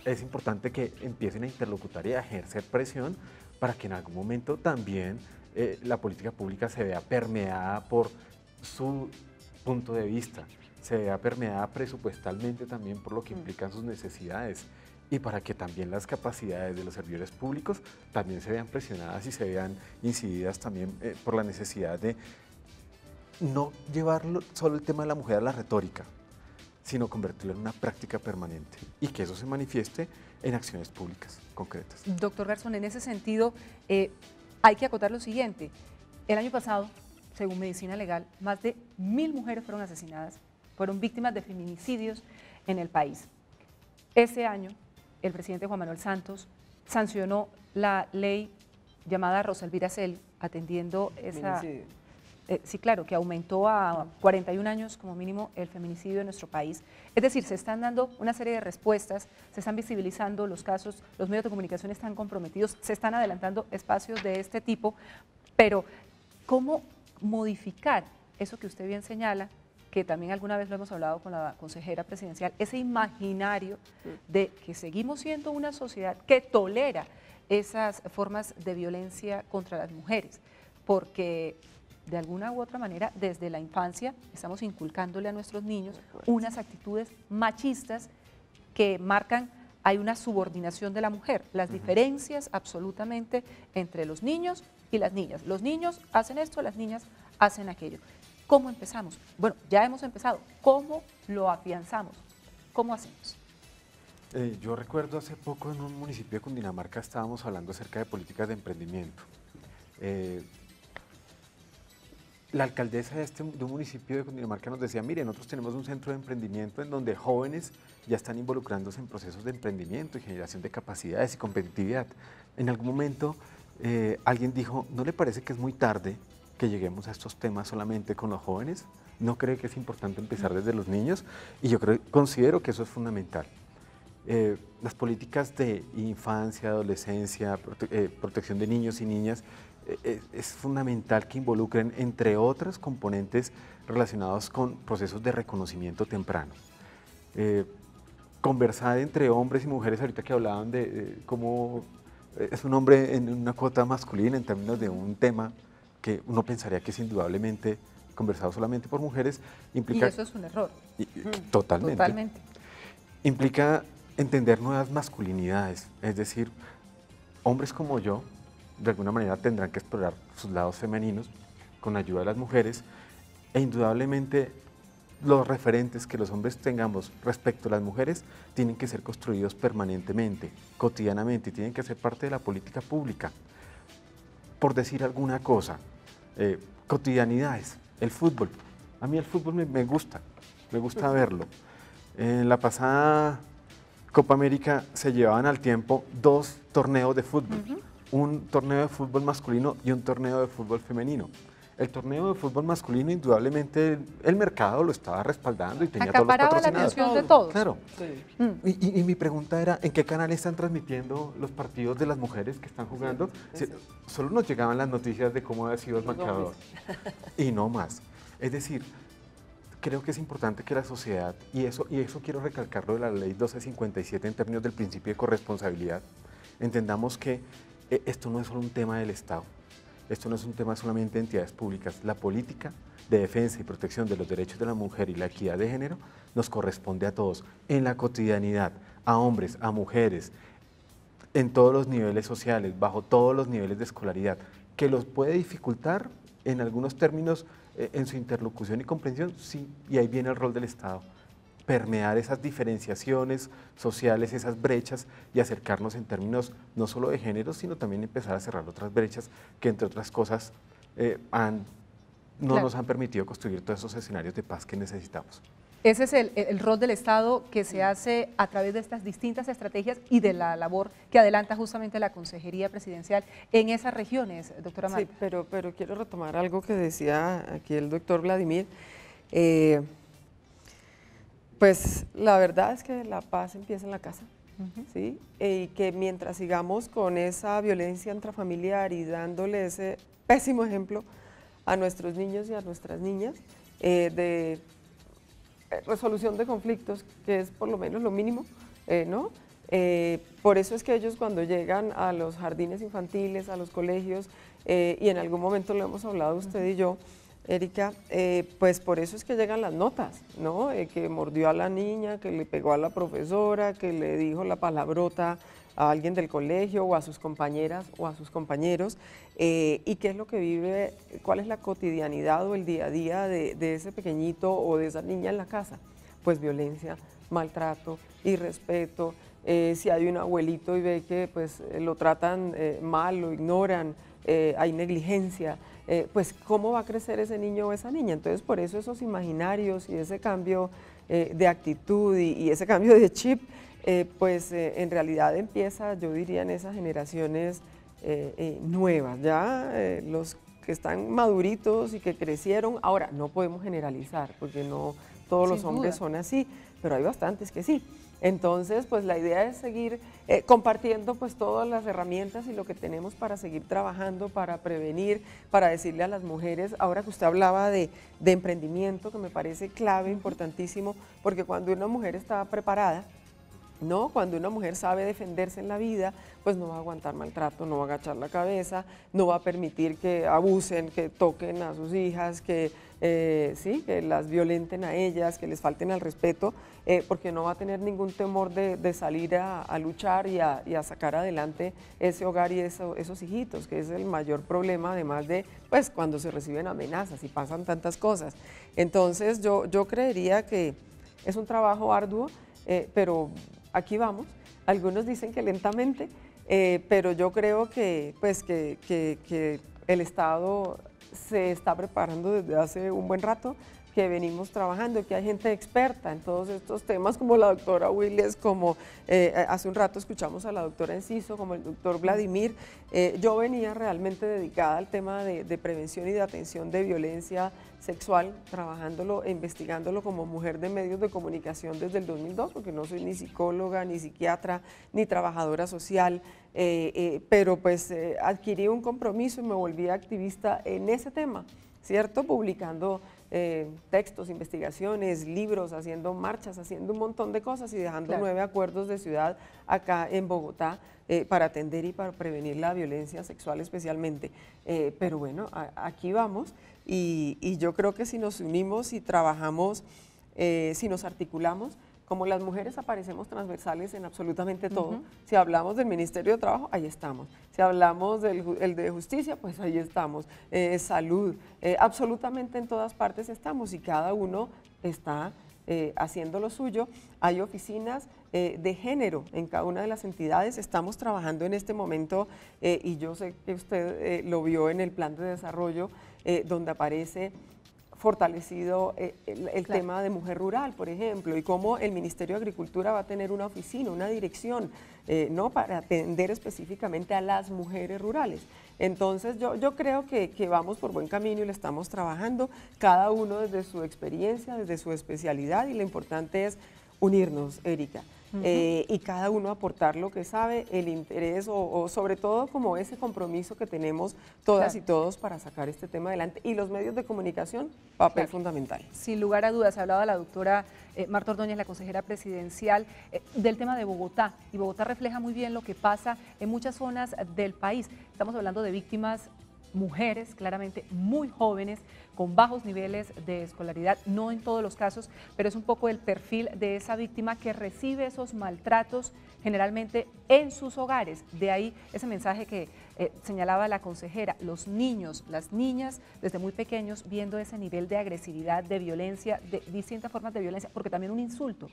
es importante que empiecen a interlocutar y a ejercer presión para que en algún momento también la política pública se vea permeada por su punto de vista, se vea permeada presupuestalmente también por lo que implican sus necesidades, y para que también las capacidades de los servidores públicos también se vean presionadas y se vean incididas también por la necesidad de no llevarlo solo el tema de la mujer a la retórica, sino convertirlo en una práctica permanente y que eso se manifieste en acciones públicas concretas.
Doctor Garzón, en ese sentido hay que acotar lo siguiente. El año pasado, según Medicina Legal, más de 1000 mujeres fueron asesinadas, fueron víctimas de feminicidios en el país. Ese año, el presidente Juan Manuel Santos sancionó la ley llamada Rosa Elvira Cel, atendiendo esa... sí, claro, que aumentó a 41 años como mínimo el feminicidio en nuestro país. Es decir, se están dando una serie de respuestas, se están visibilizando los casos, los medios de comunicación están comprometidos, se están adelantando espacios de este tipo, pero ¿cómo modificar eso que usted bien señala, que también alguna vez lo hemos hablado con la consejera presidencial, ese imaginario de que seguimos siendo una sociedad que tolera esas formas de violencia contra las mujeres? Porque de alguna u otra manera, desde la infancia, estamos inculcándole a nuestros niños unas actitudes machistas que marcan, hay una subordinación de la mujer, las diferencias absolutamente entre los niños y las niñas. Los niños hacen esto, las niñas hacen aquello. ¿Cómo empezamos? Bueno, ya hemos empezado. ¿Cómo lo afianzamos? ¿Cómo hacemos?
Yo recuerdo hace poco en un municipio de Cundinamarca estábamos hablando acerca de políticas de emprendimiento. La alcaldesa de un municipio de Cundinamarca nos decía, mire, nosotros tenemos un centro de emprendimiento en donde jóvenes ya están involucrándose en procesos de emprendimiento y generación de capacidades y competitividad. En algún momento alguien dijo, ¿no le parece que es muy tarde que lleguemos a estos temas solamente con los jóvenes? ¿No cree que es importante empezar desde los niños? Y yo considero que eso es fundamental. Las políticas de infancia, adolescencia, protección de niños y niñas, es fundamental que involucren, entre otras componentes relacionados con procesos de reconocimiento temprano. Conversar entre hombres y mujeres, ahorita que hablaban de cómo es un hombre en una cuota masculina en términos de un tema que uno pensaría que es indudablemente conversado solamente por mujeres, implica...
Y eso es un error.
Totalmente.
Totalmente.
Implica entender nuevas masculinidades, es decir, hombres como yo, de alguna manera tendrán que explorar sus lados femeninos con ayuda de las mujeres, e indudablemente los referentes que los hombres tengamos respecto a las mujeres tienen que ser construidos permanentemente, cotidianamente, y tienen que ser parte de la política pública. Por decir alguna cosa, cotidianidades, el fútbol. A mí el fútbol me gusta verlo. En la pasada Copa América se llevaban al tiempo 2 torneos de fútbol, un torneo de fútbol masculino y un torneo de fútbol femenino. El torneo de fútbol masculino, indudablemente, el mercado lo estaba respaldando y tenía todos los patrocinadores.
La atención de todos.
Claro. Sí. Y mi pregunta era, ¿en qué canal están transmitiendo los partidos de las mujeres que están jugando? Solo nos llegaban las noticias de cómo había sido el marcador y no más. Es decir, creo que es importante que la sociedad, y eso quiero recalcarlo de la ley 1257 en términos del principio de corresponsabilidad, entendamos que esto no es solo un tema del Estado. Esto no es un tema solamente de entidades públicas. La política de defensa y protección de los derechos de la mujer y la equidad de género nos corresponde a todos, en la cotidianidad, a hombres, a mujeres, en todos los niveles sociales, bajo todos los niveles de escolaridad, que los puede dificultar en algunos términos en su interlocución y comprensión, sí, y ahí viene el rol del Estado. Permear esas diferenciaciones sociales, esas brechas y acercarnos en términos no solo de género, sino también empezar a cerrar otras brechas que, entre otras cosas, no nos han permitido construir todos esos escenarios de paz que necesitamos.
Ese es el rol del Estado que se hace a través de estas distintas estrategias y de la labor que adelanta justamente la Consejería Presidencial en esas regiones, doctora Marta.
Sí, pero quiero retomar algo que decía aquí el doctor Vladimir. Pues la verdad es que la paz empieza en la casa, ¿sí? Y que mientras sigamos con esa violencia intrafamiliar y dándole ese pésimo ejemplo a nuestros niños y a nuestras niñas de resolución de conflictos, que es por lo menos lo mínimo, ¿no? Por eso es que ellos cuando llegan a los jardines infantiles, a los colegios, y en algún momento lo hemos hablado usted y yo, Erika, pues por eso es que llegan las notas, ¿no? Que mordió a la niña, que le pegó a la profesora, que le dijo la palabrota a alguien del colegio o a sus compañeras o a sus compañeros, y qué es lo que vive, cuál es la cotidianidad o el día a día de ese pequeñito o de esa niña en la casa. Pues violencia, maltrato, irrespeto, si hay un abuelito y ve que pues lo tratan mal, lo ignoran, hay negligencia, pues cómo va a crecer ese niño o esa niña. Entonces por eso esos imaginarios y ese cambio de actitud y ese cambio de chip, pues en realidad empieza, yo diría, en esas generaciones nuevas, ya los que están maduritos y que crecieron. Ahora, no podemos generalizar, porque no todos los hombres son así, pero hay bastantes que sí. Entonces, pues la idea es seguir compartiendo pues todas las herramientas y lo que tenemos para seguir trabajando, para prevenir, para decirle a las mujeres, ahora que usted hablaba de emprendimiento, que me parece clave, importantísimo, porque cuando una mujer está preparada, ¿no? Cuando una mujer sabe defenderse en la vida, pues no va a aguantar maltrato, no va a agachar la cabeza, no va a permitir que abusen, que toquen a sus hijas, que las violenten a ellas, que les falten al respeto, porque no va a tener ningún temor de salir a luchar y a sacar adelante ese hogar y esos hijitos, que es el mayor problema, además de pues cuando se reciben amenazas y pasan tantas cosas. Entonces yo creería que es un trabajo arduo, pero aquí vamos. Algunos dicen que lentamente, pero yo creo que el Estado se está preparando desde hace un buen rato, que venimos trabajando, que hay gente experta en todos estos temas, como la doctora Willes, como hace un rato escuchamos a la doctora Enciso, como el doctor Vladimir. Yo venía realmente dedicada al tema de prevención y de atención de violencia sexual, trabajándolo e investigándolo como mujer de medios de comunicación desde el 2002, porque no soy ni psicóloga, ni psiquiatra, ni trabajadora social, pero pues adquirí un compromiso y me volví activista en ese tema, ¿cierto? Publicando textos, investigaciones, libros, haciendo marchas, haciendo un montón de cosas y dejando 9 acuerdos de ciudad acá en Bogotá para atender y para prevenir la violencia sexual especialmente. Pero bueno, aquí vamos y yo creo que si nos unimos y trabajamos, si nos articulamos, como las mujeres aparecemos transversales en absolutamente todo. Si hablamos del Ministerio de Trabajo, ahí estamos. Si hablamos del de Justicia, pues ahí estamos. Salud, absolutamente en todas partes estamos y cada uno está haciendo lo suyo. Hay oficinas de género en cada una de las entidades. Estamos trabajando en este momento y yo sé que usted lo vio en el plan de desarrollo donde aparece fortalecido el tema de mujer rural, por ejemplo, y cómo el Ministerio de Agricultura va a tener una oficina, una dirección, ¿no? Para atender específicamente a las mujeres rurales. Entonces yo creo que vamos por buen camino y lo estamos trabajando, cada uno desde su experiencia, desde su especialidad, y lo importante es unirnos, Erika. Y cada uno aportar lo que sabe, el interés o sobre todo como ese compromiso que tenemos todas y todos para sacar este tema adelante, y los medios de comunicación, papel fundamental.
Sin lugar a dudas, hablaba la doctora Marta Ordóñez, la consejera presidencial, del tema de Bogotá, y Bogotá refleja muy bien lo que pasa en muchas zonas del país. Estamos hablando de víctimas mujeres, claramente muy jóvenes, con bajos niveles de escolaridad, no en todos los casos, pero es un poco el perfil de esa víctima que recibe esos maltratos generalmente en sus hogares. De ahí ese mensaje que señalaba la consejera, los niños, las niñas, desde muy pequeños, viendo ese nivel de agresividad, de violencia, de distintas formas de violencia, porque también un insulto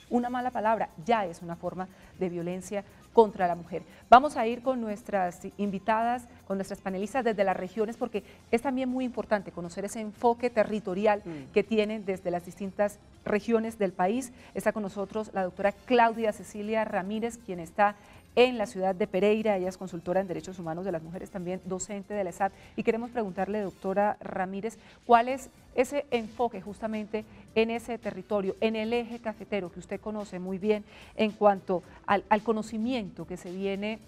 una mala palabra ya es una forma de violencia contra la mujer. Vamos a ir con nuestras invitadas, con nuestras panelistas desde las regiones, porque es también muy importante conocer ese enfoque territorial que tienen desde las distintas regiones del país. Está con nosotros la doctora Claudia Cecilia Ramírez, quien está en la ciudad de Pereira. Ella es consultora en Derechos Humanos de las Mujeres, también docente de la ESAP. Y queremos preguntarle, doctora Ramírez, ¿cuál es ese enfoque justamente en ese territorio, en el eje cafetero que usted conoce muy bien, en cuanto al conocimiento que se viene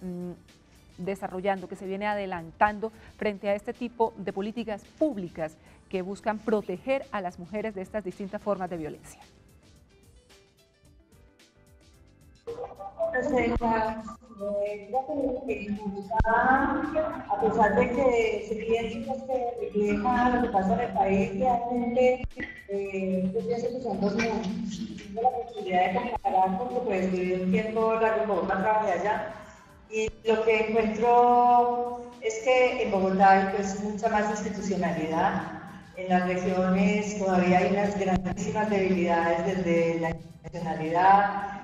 desarrollando, que se viene adelantando frente a este tipo de políticas públicas que buscan proteger a las mujeres de estas distintas formas de violencia?
A pesar de que se piensa que refleja lo que pasa en el país, realmente yo pienso que son dos mundos. Tengo la posibilidad de comparar porque pues viví un tiempo largo en Bogotá, trabajé allá, y lo que encuentro es que en Bogotá hay pues mucha más institucionalidad. En las regiones todavía hay unas grandísimas debilidades desde la institucionalidad.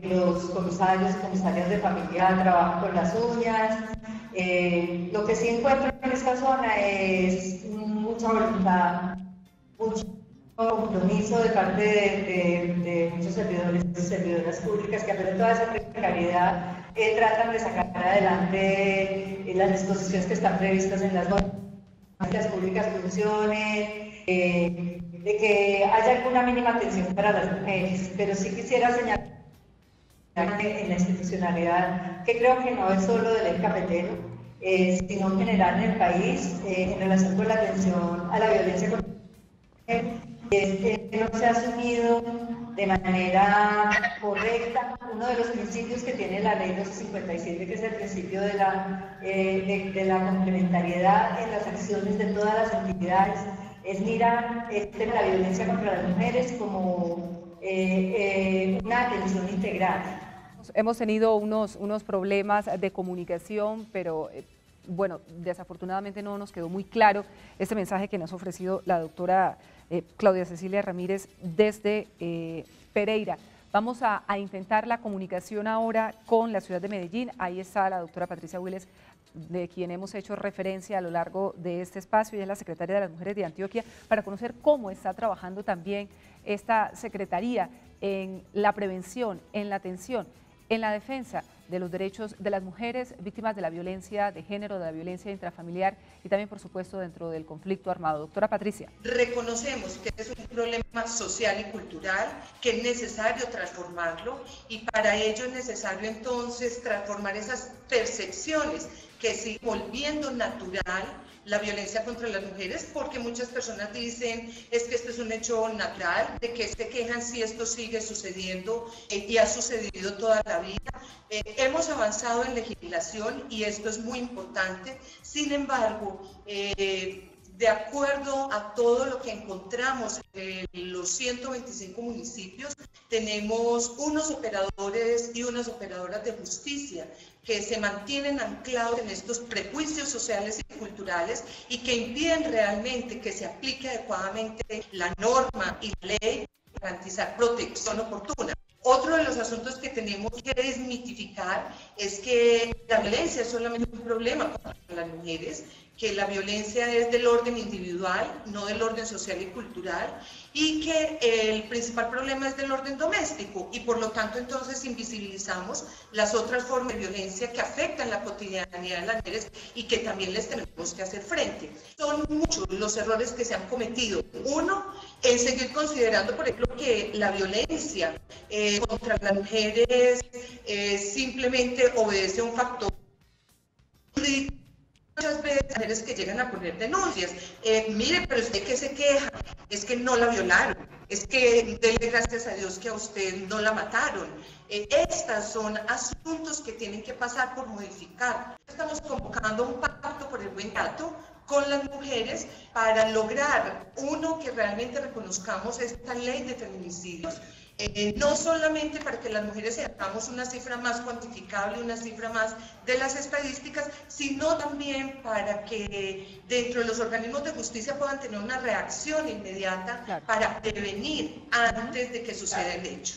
Los comisarios y comisarias de familia trabajan con las uñas. Lo que sí encuentro en esta zona es mucha voluntad, mucho compromiso de parte de muchos servidores y servidoras públicas que a pesar de toda esa precariedad tratan de sacar adelante las disposiciones que están previstas en las normas, que las públicas funcionen, de que haya alguna mínima atención para las mujeres, pero sí quisiera señalar en la institucionalidad, que creo que no es solo del eje cafetero, sino en general en el país, en relación con la atención a la violencia contra la mujer, que no se ha asumido de manera correcta uno de los principios que tiene la ley 257, que es el principio de la complementariedad en las acciones de todas las entidades, es mirar la violencia contra las mujeres como una atención integral.
Hemos tenido unos problemas de comunicación, pero bueno, desafortunadamente no nos quedó muy claro este mensaje que nos ha ofrecido la doctora Claudia Cecilia Ramírez desde Pereira. Vamos a intentar la comunicación ahora con la ciudad de Medellín. Ahí está la doctora Patricia Willes, de quien hemos hecho referencia a lo largo de este espacio. Ella es la secretaria de las Mujeres de Antioquia, para conocer cómo está trabajando también esta secretaría en la prevención, en la atención, en la defensa de los derechos de las mujeres víctimas de la violencia de género, de la violencia intrafamiliar y también, por supuesto, dentro del conflicto armado. Doctora Patricia.
Reconocemos que es un problema social y cultural, que es necesario transformarlo, y para ello es necesario entonces transformar esas percepciones que siguen volviendo natural la violencia contra las mujeres, porque muchas personas dicen es que esto es un hecho natural, de que se quejan si esto sigue sucediendo y ha sucedido toda la vida. Hemos avanzado en legislación y esto es muy importante. Sin embargo, de acuerdo a todo lo que encontramos en los 125 municipios, tenemos unos operadores y unas operadoras de justicia que se mantienen anclados en estos prejuicios sociales y culturales y que impiden realmente que se aplique adecuadamente la norma y la ley para garantizar protección oportuna. Otro de los asuntos que tenemos que desmitificar es que la violencia es solamente un problema para las mujeres, que la violencia es del orden individual, no del orden social y cultural, y que el principal problema es del orden doméstico, y por lo tanto entonces invisibilizamos las otras formas de violencia que afectan la cotidianidad de las mujeres y que también les tenemos que hacer frente. Son muchos los errores que se han cometido. Uno, en seguir considerando, por ejemplo, que la violencia contra las mujeres simplemente obedece a un factor. Muchas veces mujeres que llegan a poner denuncias, mire, pero usted que se queja, es que no la violaron, es que dele gracias a Dios que a usted no la mataron. Estas son asuntos que tienen que pasar por modificar. Estamos convocando un pacto por el buen trato con las mujeres para lograr, uno, que realmente reconozcamos esta ley de feminicidios, no solamente para que las mujeres tengamos una cifra más cuantificable, una cifra más de las estadísticas, sino también para que dentro de los organismos de justicia puedan tener una reacción inmediata para prevenir antes de que suceda el hecho.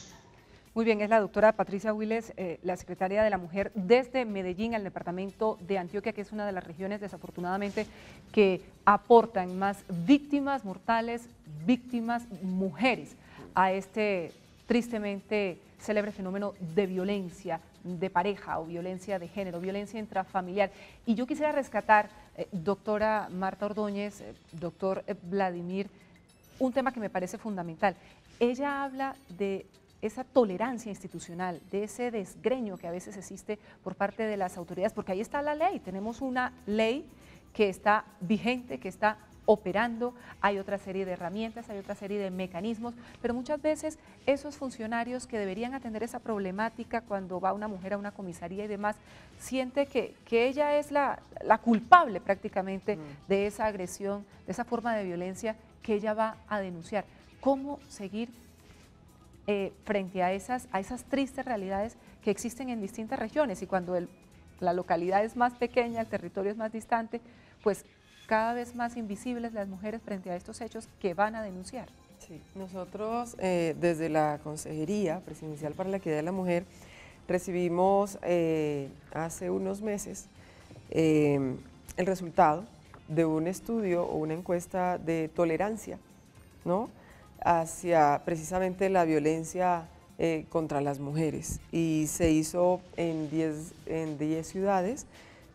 Muy bien, es la doctora Patricia Willes, la secretaria de la Mujer desde Medellín al departamento de Antioquia, que es una de las regiones desafortunadamente que aportan más víctimas mortales, víctimas mujeres a este tristemente célebre fenómeno de violencia de pareja o violencia de género, violencia intrafamiliar. Y yo quisiera rescatar, doctora Marta Ordóñez, doctor Vladimir, un tema que me parece fundamental. Ella habla de esa tolerancia institucional, de ese desgreño que a veces existe por parte de las autoridades, porque ahí está la ley, tenemos una ley que está vigente, que está operando, hay otra serie de herramientas, hay otra serie de mecanismos, pero muchas veces esos funcionarios que deberían atender esa problemática cuando va una mujer a una comisaría y demás, siente que ella es la culpable prácticamente de esa agresión, de esa forma de violencia que ella va a denunciar. ¿Cómo seguir frente a esas tristes realidades que existen en distintas regiones? Y cuando la localidad es más pequeña, el territorio es más distante, pues cada vez más invisibles las mujeres frente a estos hechos que van a denunciar.
Sí, nosotros desde la Consejería Presidencial para la Equidad de la Mujer recibimos hace unos meses el resultado de un estudio o una encuesta de tolerancia, ¿no?, hacia precisamente la violencia contra las mujeres, y se hizo en 10 ciudades.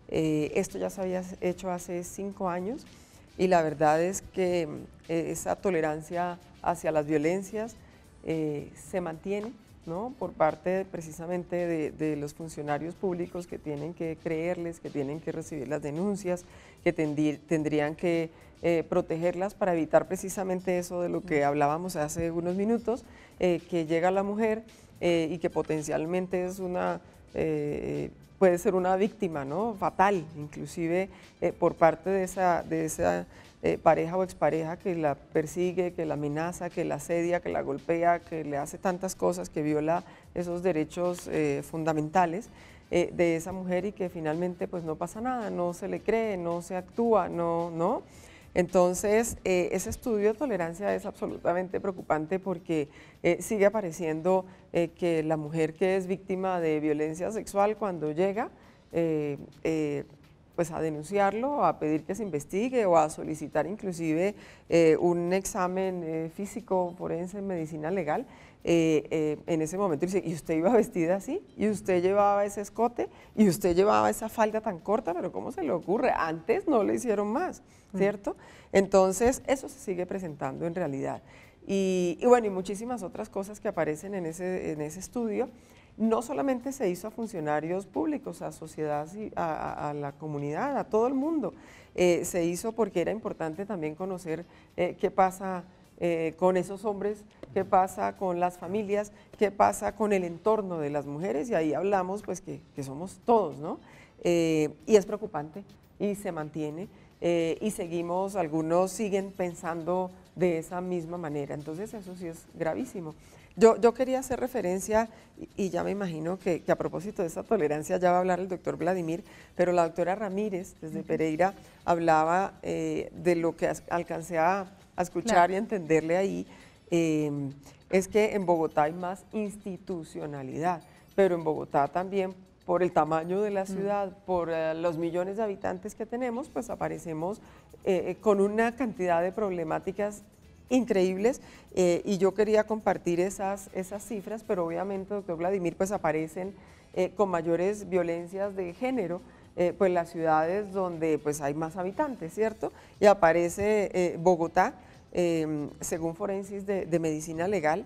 Esto ya se había hecho hace 5 años y la verdad es que esa tolerancia hacia las violencias se mantiene, ¿no?, por parte precisamente de los funcionarios públicos que tienen que creerles, que tienen que recibir las denuncias, que tendrían que protegerlas para evitar precisamente eso de lo que hablábamos hace unos minutos, que llega la mujer y que potencialmente es puede ser una víctima, ¿no?, fatal, inclusive por parte de esa pareja o expareja que la persigue, que la amenaza, que la asedia, que la golpea, que le hace tantas cosas, que viola esos derechos fundamentales de esa mujer, y que finalmente pues no pasa nada, no se le cree, no se actúa, no. Entonces, ese estudio de tolerancia es absolutamente preocupante porque sigue apareciendo que la mujer que es víctima de violencia sexual, cuando llega pues a denunciarlo, a pedir que se investigue o a solicitar inclusive un examen físico forense en medicina legal, en ese momento dice, ¿y usted iba vestida así? ¿Y usted llevaba ese escote? ¿Y usted llevaba esa falda tan corta? ¿Pero cómo se le ocurre? Antes no le hicieron más, ¿cierto? Entonces, eso se sigue presentando en realidad. Y bueno, y muchísimas otras cosas que aparecen en ese estudio. No solamente se hizo a funcionarios públicos, a sociedad, a la comunidad, a todo el mundo. Se hizo porque era importante también conocer qué pasa con esos hombres, qué pasa con las familias, qué pasa con el entorno de las mujeres, y ahí hablamos pues que somos todos, ¿no? Y es preocupante y se mantiene y seguimos, algunos siguen pensando de esa misma manera, entonces eso sí es gravísimo. Yo quería hacer referencia, y ya me imagino que a propósito de esa tolerancia ya va a hablar el doctor Vladimir, pero la doctora Ramírez desde Pereira hablaba de lo que alcancé a escuchar y a entenderle ahí, es que en Bogotá hay más institucionalidad, pero en Bogotá también, por el tamaño de la ciudad, por los millones de habitantes que tenemos, pues aparecemos con una cantidad de problemáticas increíbles, y yo quería compartir esas cifras, pero obviamente, doctor Vladimir, pues aparecen con mayores violencias de género, pues las ciudades donde pues hay más habitantes, ¿cierto? Y aparece Bogotá, según Forensis de Medicina Legal,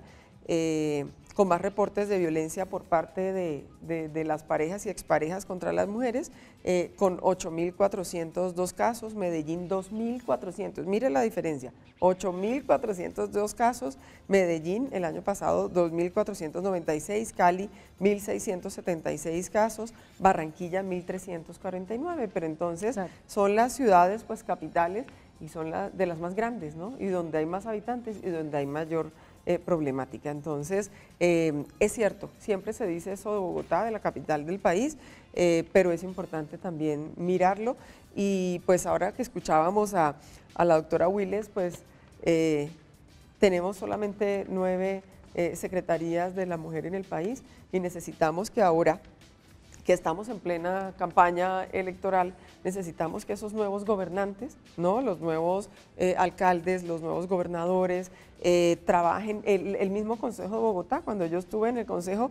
con más reportes de violencia por parte de las parejas y exparejas contra las mujeres, con 8.402 casos, Medellín 2.400, mire la diferencia, 8.402 casos, Medellín el año pasado 2.496, Cali 1.676 casos, Barranquilla 1.349, pero entonces son las ciudades pues capitales y son de las más grandes, ¿no? Y donde hay más habitantes y donde hay mayor problemática. Entonces, es cierto, siempre se dice eso de Bogotá, de la capital del país, pero es importante también mirarlo, y pues ahora que escuchábamos a la doctora Willes, pues tenemos solamente 9 secretarías de la mujer en el país y necesitamos que ahora que estamos en plena campaña electoral, necesitamos que esos nuevos gobernantes, ¿no? Los nuevos alcaldes, los nuevos gobernadores, trabajen. El mismo Consejo de Bogotá, cuando yo estuve en el Consejo,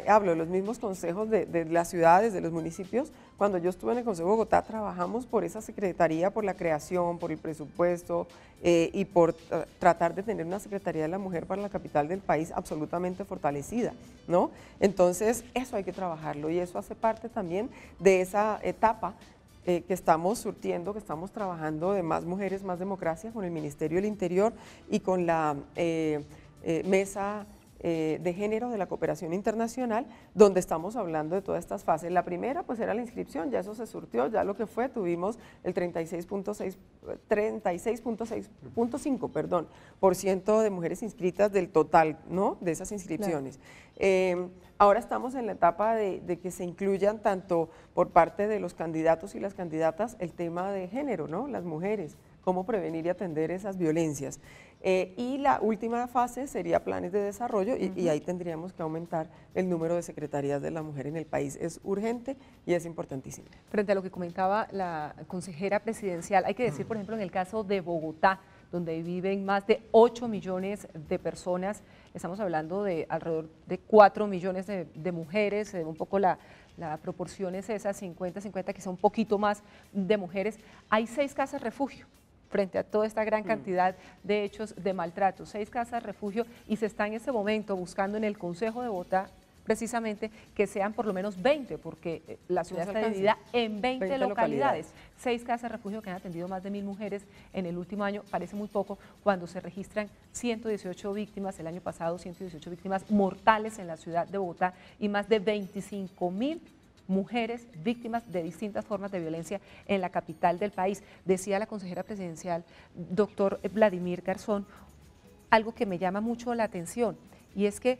hablo de los mismos consejos de las ciudades, de los municipios, cuando yo estuve en el Consejo de Bogotá trabajamos por esa secretaría, por la creación, por el presupuesto y por tratar de tener una Secretaría de la Mujer para la capital del país absolutamente fortalecida, ¿no? Entonces eso hay que trabajarlo y eso hace parte también de esa etapa que estamos surtiendo, que estamos trabajando de más mujeres, más democracia con el Ministerio del Interior y con la Mesa de Género de la Cooperación Internacional, donde estamos hablando de todas estas fases. La primera pues era la inscripción, ya eso se surtió, ya lo que fue, tuvimos el 36.5% de mujeres inscritas del total, ¿no?, de esas inscripciones. Claro. Ahora estamos en la etapa de que se incluyan tanto por parte de los candidatos y las candidatas el tema de género, ¿no?, las mujeres, cómo prevenir y atender esas violencias. Y la última fase sería planes de desarrollo y ahí tendríamos que aumentar el número de secretarías de la mujer en el país. Es urgente y es importantísimo.
Frente a lo que comentaba la consejera presidencial, hay que decir, por ejemplo, en el caso de Bogotá, donde viven más de 8 millones de personas, estamos hablando de alrededor de 4 millones de mujeres, un poco la proporción es esa, 50-50, quizá un poquito más de mujeres. Hay 6 casas refugio frente a toda esta gran cantidad de hechos de maltrato, 6 casas refugio, y se está en este momento buscando en el Consejo de Bogotá precisamente que sean por lo menos 20, porque la ciudad está dividida en 20 localidades. 6 casas refugio que han atendido más de 1000 mujeres en el último año, parece muy poco cuando se registran 118 víctimas, el año pasado 118 víctimas mortales en la ciudad de Bogotá y más de 25.000 mujeres víctimas de distintas formas de violencia en la capital del país. Decía la consejera presidencial, doctor Vladimir Garzón, algo que me llama mucho la atención, y es que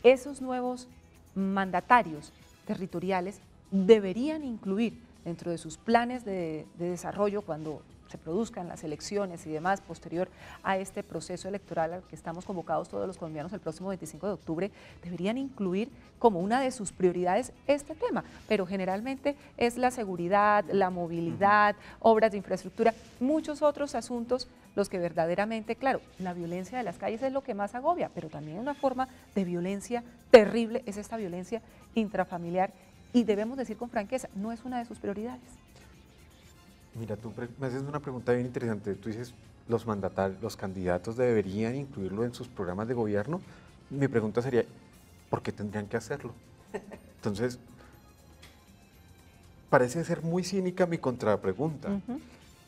esos nuevos mandatarios territoriales deberían incluir dentro de sus planes de desarrollo cuando se produzcan las elecciones y demás posterior a este proceso electoral al que estamos convocados todos los colombianos el próximo 25 de octubre, deberían incluir como una de sus prioridades este tema, pero generalmente es la seguridad, la movilidad, obras de infraestructura, muchos otros asuntos los que verdaderamente, claro, la violencia de las calles es lo que más agobia, pero también una forma de violencia terrible es esta violencia intrafamiliar y debemos decir con franqueza, no es una de sus prioridades.
Mira, tú me haces una pregunta bien interesante. Tú dices, los candidatos deberían incluirlo en sus programas de gobierno. Mi pregunta sería, ¿por qué tendrían que hacerlo? Entonces, parece ser muy cínica mi contrapregunta,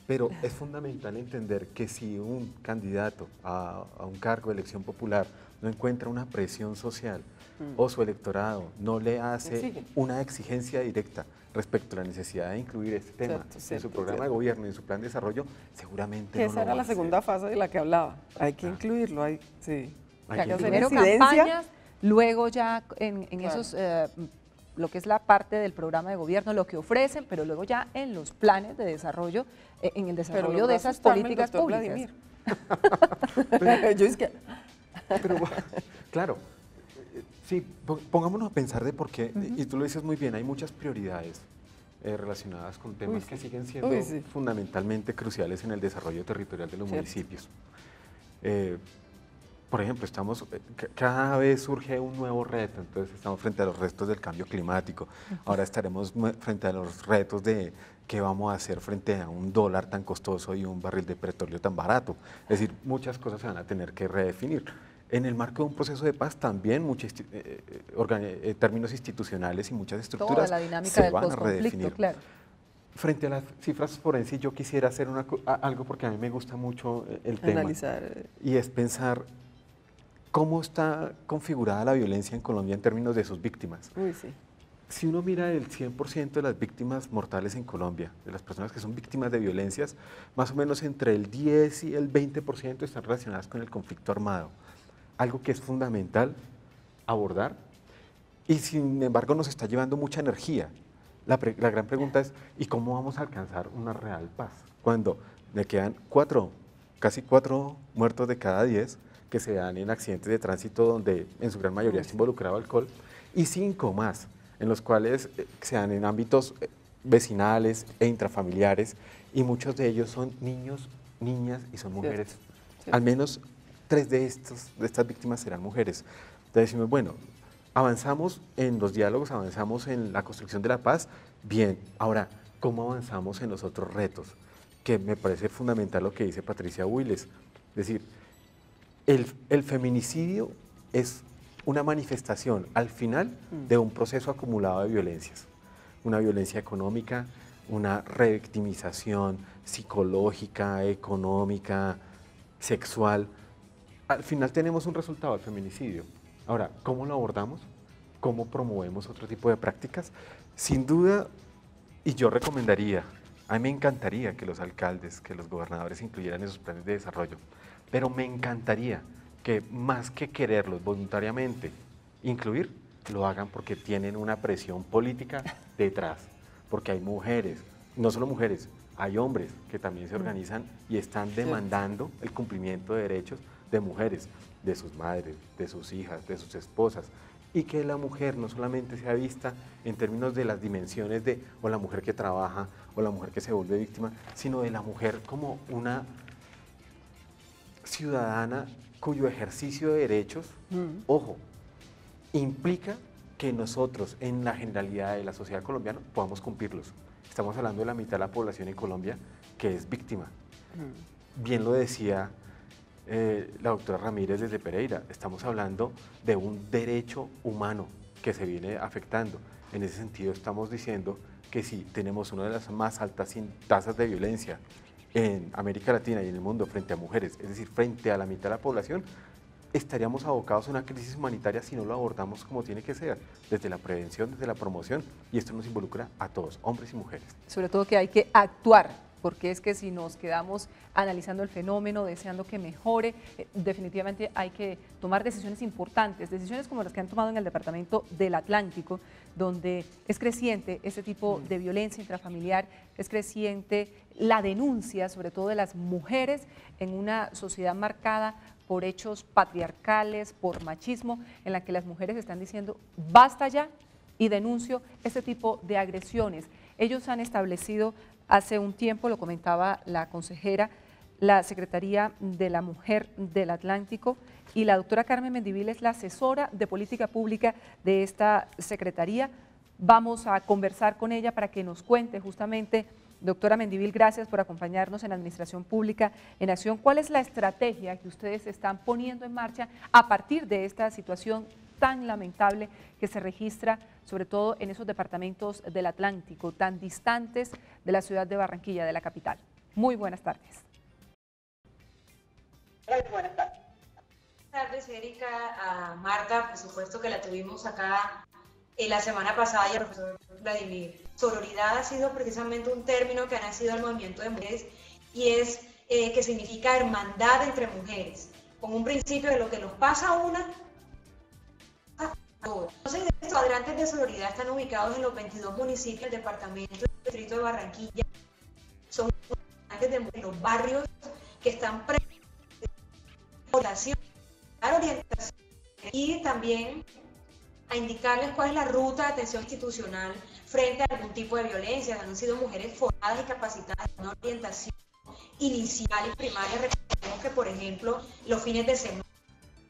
pero es fundamental entender que si un candidato a un cargo de elección popular no encuentra una presión social o su electorado no le hace una exigencia directa respecto a la necesidad de incluir este tema en su programa de gobierno y en su plan de desarrollo, seguramente no lo va a hacer.
Esa era la segunda fase de la que hablaba. Hay que incluirlo, hay que hacer
primero campañas, luego ya en esos, lo que es la parte del programa de gobierno, lo que ofrecen, pero luego ya en los planes de desarrollo, en el desarrollo de esas políticas públicas.
Pero, claro, sí, pongámonos a pensar de por qué, y tú lo dices muy bien, hay muchas prioridades relacionadas con temas que siguen siendo fundamentalmente cruciales en el desarrollo territorial de los municipios. Por ejemplo, cada vez surge un nuevo reto, entonces estamos frente a los retos del cambio climático, ahora estaremos frente a los retos de qué vamos a hacer frente a un dólar tan costoso y un barril de petróleo tan barato, es decir, muchas cosas se van a tener que redefinir. En el marco de un proceso de paz también muchos términos institucionales y muchas estructuras se van a redefinir. Claro. Frente a las cifras forenses, yo quisiera hacer algo porque a mí me gusta mucho el tema. Y es pensar cómo está configurada la violencia en Colombia en términos de sus víctimas. Si uno mira el 100% de las víctimas mortales en Colombia, de las personas que son víctimas de violencias, más o menos entre el 10 y el 20% están relacionadas con el conflicto armado. Algo que es fundamental abordar y sin embargo nos está llevando mucha energía. La gran pregunta es, ¿y cómo vamos a alcanzar una real paz? Cuando le quedan casi 4 muertos de cada 10 que se dan en accidentes de tránsito donde en su gran mayoría se involucraba alcohol, y 5 más en los cuales se dan en ámbitos vecinales e intrafamiliares, y muchos de ellos son niños, niñas y son mujeres. Al menos 3 de estas víctimas serán mujeres. Entonces decimos, bueno, avanzamos en los diálogos, avanzamos en la construcción de la paz, bien. Ahora, ¿cómo avanzamos en los otros retos? Que me parece fundamental lo que dice Patricia Willes. Es decir, el feminicidio es una manifestación al final de un proceso acumulado de violencias. Una violencia económica, una revictimización psicológica, económica, sexual. Al final tenemos un resultado, el feminicidio. Ahora, ¿cómo lo abordamos? ¿Cómo promovemos otro tipo de prácticas? Sin duda, y yo recomendaría, a mí me encantaría que los alcaldes, que los gobernadores incluyeran esos planes de desarrollo, pero me encantaría que más que quererlos voluntariamente incluir, lo hagan porque tienen una presión política detrás, porque hay mujeres, no solo mujeres, hay hombres que también se organizan y están demandando el cumplimiento de derechos de mujeres, de sus madres, de sus hijas, de sus esposas, y que la mujer no solamente sea vista en términos de las dimensiones de o la mujer que trabaja o la mujer que se vuelve víctima, sino de la mujer como una ciudadana cuyo ejercicio de derechos, ojo, implica que nosotros en la generalidad de la sociedad colombiana podamos cumplirlos. Estamos hablando de la mitad de la población en Colombia que es víctima. Bien lo decía la doctora Ramírez desde Pereira, estamos hablando de un derecho humano que se viene afectando. En ese sentido estamos diciendo que si tenemos una de las más altas tasas de violencia en América Latina y en el mundo frente a mujeres, es decir, frente a la mitad de la población, estaríamos abocados a una crisis humanitaria si no lo abordamos como tiene que ser, desde la prevención, desde la promoción, y esto nos involucra a todos, hombres y mujeres.
Sobre todo que hay que actuar, porque es que si nos quedamos analizando el fenómeno, deseando que mejore, definitivamente hay que tomar decisiones importantes, decisiones como las que han tomado en el Departamento del Atlántico, donde es creciente este tipo de violencia intrafamiliar, es creciente la denuncia, sobre todo de las mujeres, en una sociedad marcada por hechos patriarcales, por machismo, en la que las mujeres están diciendo basta ya y denuncio este tipo de agresiones. Ellos han establecido hace un tiempo, lo comentaba la consejera, la Secretaría de la Mujer del Atlántico, y la doctora Carmen Mendivil es la asesora de política pública de esta secretaría. Vamos a conversar con ella para que nos cuente justamente. Doctora Mendivil, gracias por acompañarnos en Administración Pública en Acción. ¿Cuál es la estrategia que ustedes están poniendo en marcha a partir de esta situación tan lamentable que se registra, sobre todo en esos departamentos del Atlántico, tan distantes de la ciudad de Barranquilla, de la capital? Muy buenas tardes.
Buenas tardes. Buenas tardes, Erika, a Marta, por supuesto que la tuvimos acá la semana pasada, y al profesor Vladimir. Sororidad ha sido precisamente un término que ha nacido del movimiento de mujeres y es que significa hermandad entre mujeres, con un principio de lo que nos pasa a una, a todas. Entonces, estos cuadrantes de sororidad están ubicados en los 22 municipios del departamento del distrito de Barranquilla. Son cuadrantes de los barrios que están orientación y también a indicarles cuál es la ruta de atención institucional frente a algún tipo de violencia. Han sido mujeres formadas y capacitadas en una orientación inicial y primaria. Recordemos que, por ejemplo, los fines de semana,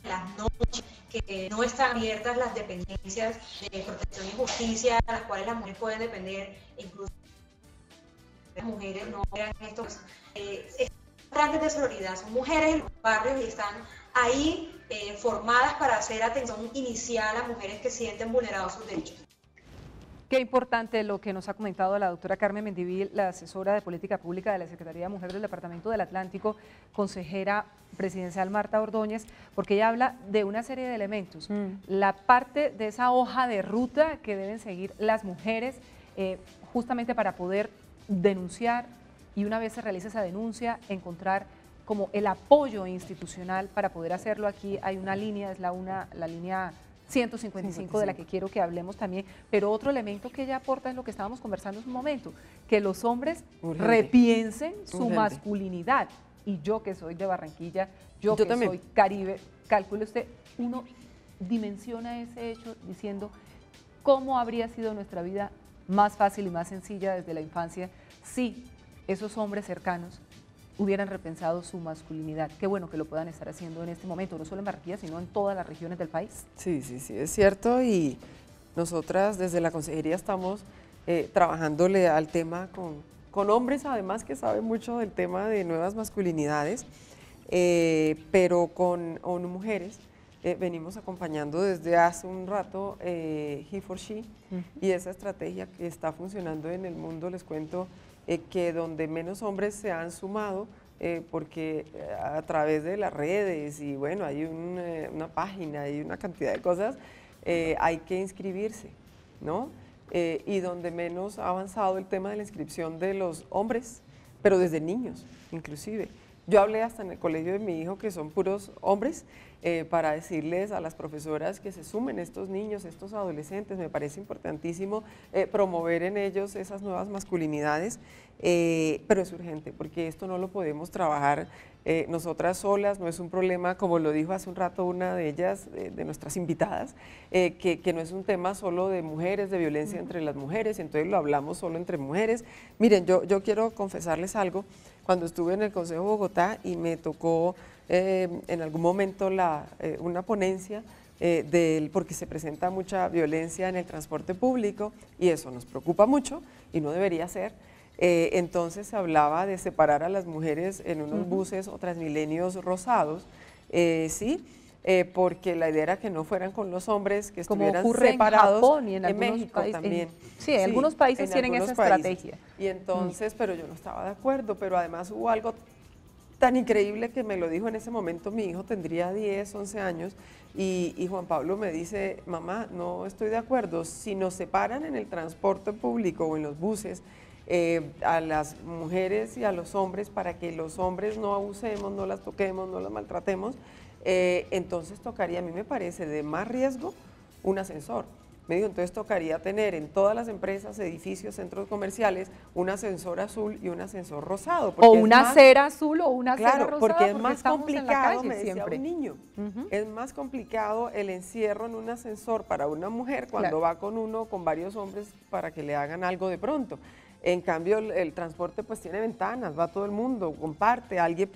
las noches, que no están abiertas las dependencias de protección y justicia, a las cuales las mujeres pueden depender, incluso las mujeres no vean estos grandes de sororidad. Son mujeres en los barrios y están ahí formadas para hacer atención inicial a mujeres que sienten vulnerados sus derechos.
Qué importante lo que nos ha comentado la doctora Carmen Mendivil, la asesora de política pública de la Secretaría de Mujer del Departamento del Atlántico, consejera presidencial Marta Ordóñez, porque ella habla de una serie de elementos. La parte de esa hoja de ruta que deben seguir las mujeres justamente para poder denunciar, y una vez se realice esa denuncia, encontrar como el apoyo institucional para poder hacerlo. Aquí hay una línea, es la línea 155 de la que quiero que hablemos también, pero otro elemento que ella aporta es lo que estábamos conversando en un momento, que los hombres repiensen su masculinidad. Y yo que soy de Barranquilla, yo que soy Caribe, calcule usted, uno dimensiona ese hecho diciendo cómo habría sido nuestra vida más fácil y más sencilla desde la infancia si esos hombres cercanos hubieran repensado su masculinidad. Qué bueno que lo puedan estar haciendo en este momento, no solo en Barranquilla, sino en todas las regiones del país.
Sí, es cierto, y nosotras desde la consejería estamos trabajándole al tema con hombres, además que saben mucho del tema de nuevas masculinidades, pero con mujeres. Venimos acompañando desde hace un rato He for She, y esa estrategia que está funcionando en el mundo, les cuento que donde menos hombres se han sumado, porque a través de las redes y bueno, hay una página y una cantidad de cosas, hay que inscribirse, ¿no? Y donde menos ha avanzado el tema de la inscripción de los hombres, pero desde niños inclusive. Yo hablé hasta en el colegio de mi hijo, que son puros hombres, para decirles a las profesoras que se sumen estos niños, estos adolescentes. Me parece importantísimo promover en ellos esas nuevas masculinidades, pero es urgente, porque esto no lo podemos trabajar nosotras solas, no es un problema, como lo dijo hace un rato una de ellas, de nuestras invitadas, que no es un tema solo de mujeres, de violencia entre las mujeres, entonces lo hablamos solo entre mujeres. Miren, yo quiero confesarles algo. Cuando estuve en el Consejo de Bogotá y me tocó en algún momento una ponencia porque se presenta mucha violencia en el transporte público y eso nos preocupa mucho y no debería ser. Entonces se hablaba de separar a las mujeres en unos buses o transmilenios rosados, ¿sí? Porque la idea era que no fueran con los hombres, que estuvieran separados.
En Japón y en
México
países
también.
Sí, algunos países tienen esa estrategia.
Y entonces, pero yo no estaba de acuerdo, pero además hubo algo tan increíble que me lo dijo en ese momento mi hijo, tendría 10, 11 años, y Juan Pablo me dice, mamá, no estoy de acuerdo, si nos separan en el transporte público o en los buses, a las mujeres y a los hombres para que los hombres no abusemos, no las toquemos, no las maltratemos, entonces tocaría, a mí me parece de más riesgo, un ascensor. Me dijo, entonces tocaría tener en todas las empresas, edificios, centros comerciales, un ascensor azul y un ascensor rosado.
O una acera azul o una acera rosada.
Porque es más complicado,
me
decía un niño, es más complicado el encierro en un ascensor para una mujer cuando va con uno, con varios hombres para que le hagan algo de pronto. En cambio, el transporte pues tiene ventanas, va todo el mundo, comparte, alguien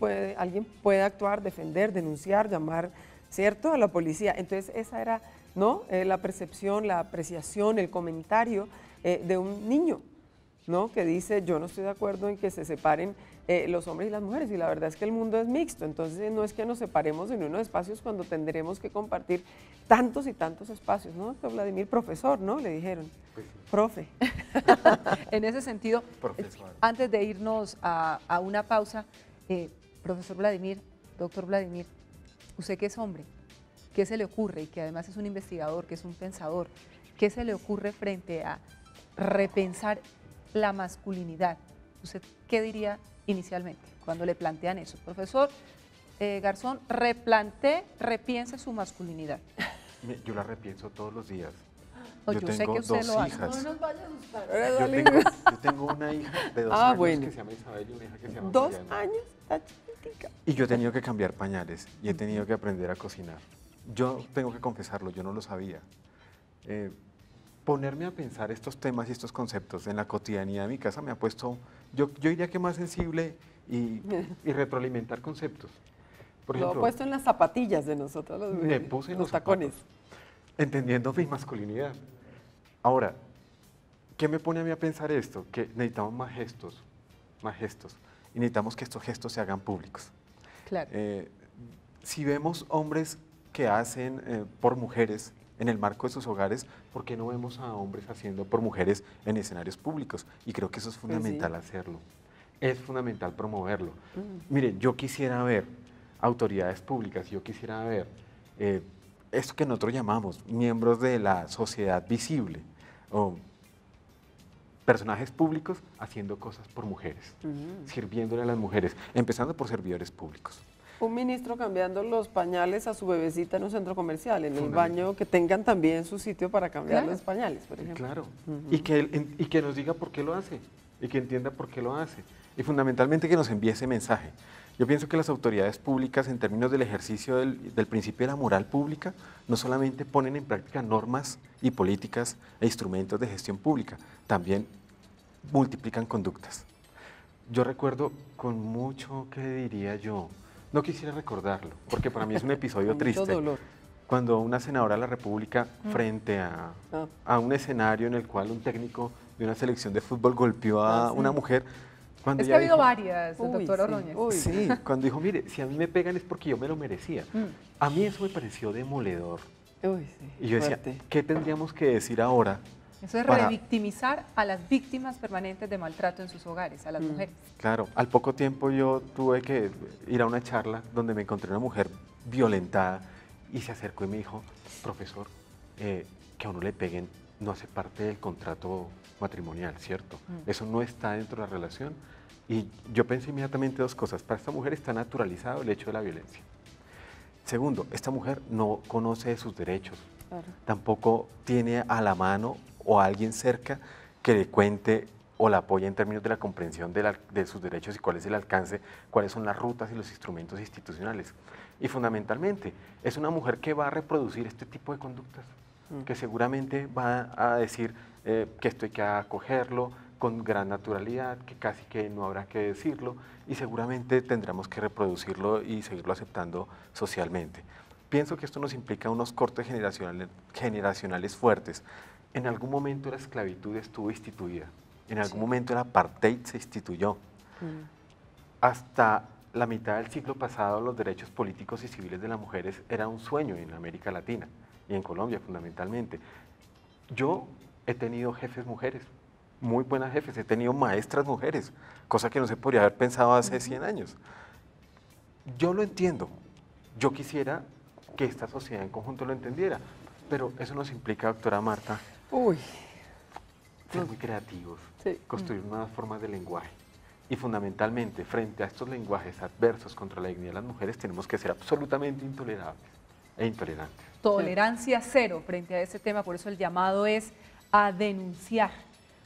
puede actuar, defender, denunciar, llamar, ¿cierto?, a la policía. Entonces esa era, ¿no?, la percepción, la apreciación, el comentario de un niño, ¿no?, que dice, yo no estoy de acuerdo en que se separen los hombres y las mujeres, y la verdad es que el mundo es mixto, entonces no es que nos separemos en unos espacios cuando tendremos que compartir tantos y tantos espacios, ¿no? Doctor Vladimir, profesor, ¿no?, le dijeron, pues sí. Profe.
En ese sentido, antes de irnos a una pausa, profesor Vladimir, doctor Vladimir, usted que es hombre, ¿qué se le ocurre? Y que además es un investigador, que es un pensador, ¿qué se le ocurre frente a repensar la masculinidad? ¿Usted qué diría inicialmente cuando le plantean eso? Profesor Garzón, repiense su masculinidad.
Yo la repienso todos los días.
Yo sé que usted lo hace.
Hijas.
No nos vaya a asustar.
Yo tengo una hija de 2 años que se llama Isabel y una hija que se llama
2
Mariana.
años, está chiquitica.
Y yo he tenido que cambiar pañales y he tenido que aprender a cocinar. Yo tengo que confesarlo, yo no lo sabía. Ponerme a pensar estos temas y estos conceptos en la cotidianidad de mi casa me ha puesto, yo diría que más sensible y retroalimentar conceptos. Por ejemplo,
lo he puesto en las zapatillas de nosotros los mujeres,
me puse en
los tacones.
Entendiendo mi masculinidad. Ahora, ¿qué me pone a mí a pensar esto? Que necesitamos más gestos, y necesitamos que estos gestos se hagan públicos.
Claro.
Si vemos hombres que hacen por mujeres en el marco de sus hogares, ¿por qué no vemos a hombres haciendo por mujeres en escenarios públicos? Y creo que eso es fundamental hacerlo, es fundamental promoverlo. Miren, yo quisiera ver autoridades públicas, yo quisiera ver esto que nosotros llamamos miembros de la sociedad visible, o personajes públicos haciendo cosas por mujeres, sirviéndole a las mujeres, empezando por servidores públicos.
Un ministro cambiando los pañales a su bebecita en un centro comercial, en el baño, que tengan también su sitio para cambiar los pañales, por ejemplo.
Claro, y que nos diga por qué lo hace, y que entienda por qué lo hace, y fundamentalmente que nos envíe ese mensaje. Yo pienso que las autoridades públicas, en términos del ejercicio del principio de la moral pública, no solamente ponen en práctica normas y políticas e instrumentos de gestión pública, también multiplican conductas. Yo recuerdo con mucho, ¿qué diría yo? No quisiera recordarlo, porque para mí es un episodio triste.
Mucho dolor.
Cuando una senadora de la República, frente a un escenario en el cual un técnico de una selección de fútbol golpeó a una mujer, cuando
es que ha habido varias, doctor
sí.
Ordóñez.
Sí, cuando dijo, mire, si a mí me pegan es porque yo me lo merecía. A mí eso me pareció demoledor. Y yo decía, ¿qué tendríamos que decir ahora?
Eso es revictimizar a las víctimas permanentes de maltrato en sus hogares, a las mujeres.
Claro, al poco tiempo yo tuve que ir a una charla donde me encontré una mujer violentada y se acercó y me dijo, profesor, que a uno le peguen no hace parte del contrato matrimonial, ¿cierto? Eso no está dentro de la relación. Y yo pensé inmediatamente dos cosas. Para esta mujer está naturalizado el hecho de la violencia. Segundo, esta mujer no conoce de sus derechos. Claro. Tampoco tiene a la mano o a alguien cerca que le cuente o la apoye en términos de la comprensión de sus derechos y cuál es el alcance, cuáles son las rutas y los instrumentos institucionales. Y fundamentalmente, es una mujer que va a reproducir este tipo de conductas, que seguramente va a decir que esto hay que acogerlo con gran naturalidad, que casi que no habrá que decirlo, y seguramente tendremos que reproducirlo y seguirlo aceptando socialmente. Pienso que esto nos implica unos cortes generacionales fuertes. En algún momento la esclavitud estuvo instituida, en algún momento el apartheid se instituyó. Hasta la mitad del siglo pasado los derechos políticos y civiles de las mujeres eran un sueño en América Latina y en Colombia fundamentalmente. Yo he tenido jefes mujeres, muy buenas jefes, he tenido maestras mujeres, cosa que no se podría haber pensado hace 100 años. Yo lo entiendo, yo quisiera que esta sociedad en conjunto lo entendiera, pero eso nos implica, doctora Marta, ser muy creativos, construir nuevas formas de lenguaje. Y fundamentalmente, frente a estos lenguajes adversos contra la dignidad de las mujeres, tenemos que ser absolutamente intolerables e intolerantes.
Tolerancia cero frente a ese tema, por eso el llamado es a denunciar,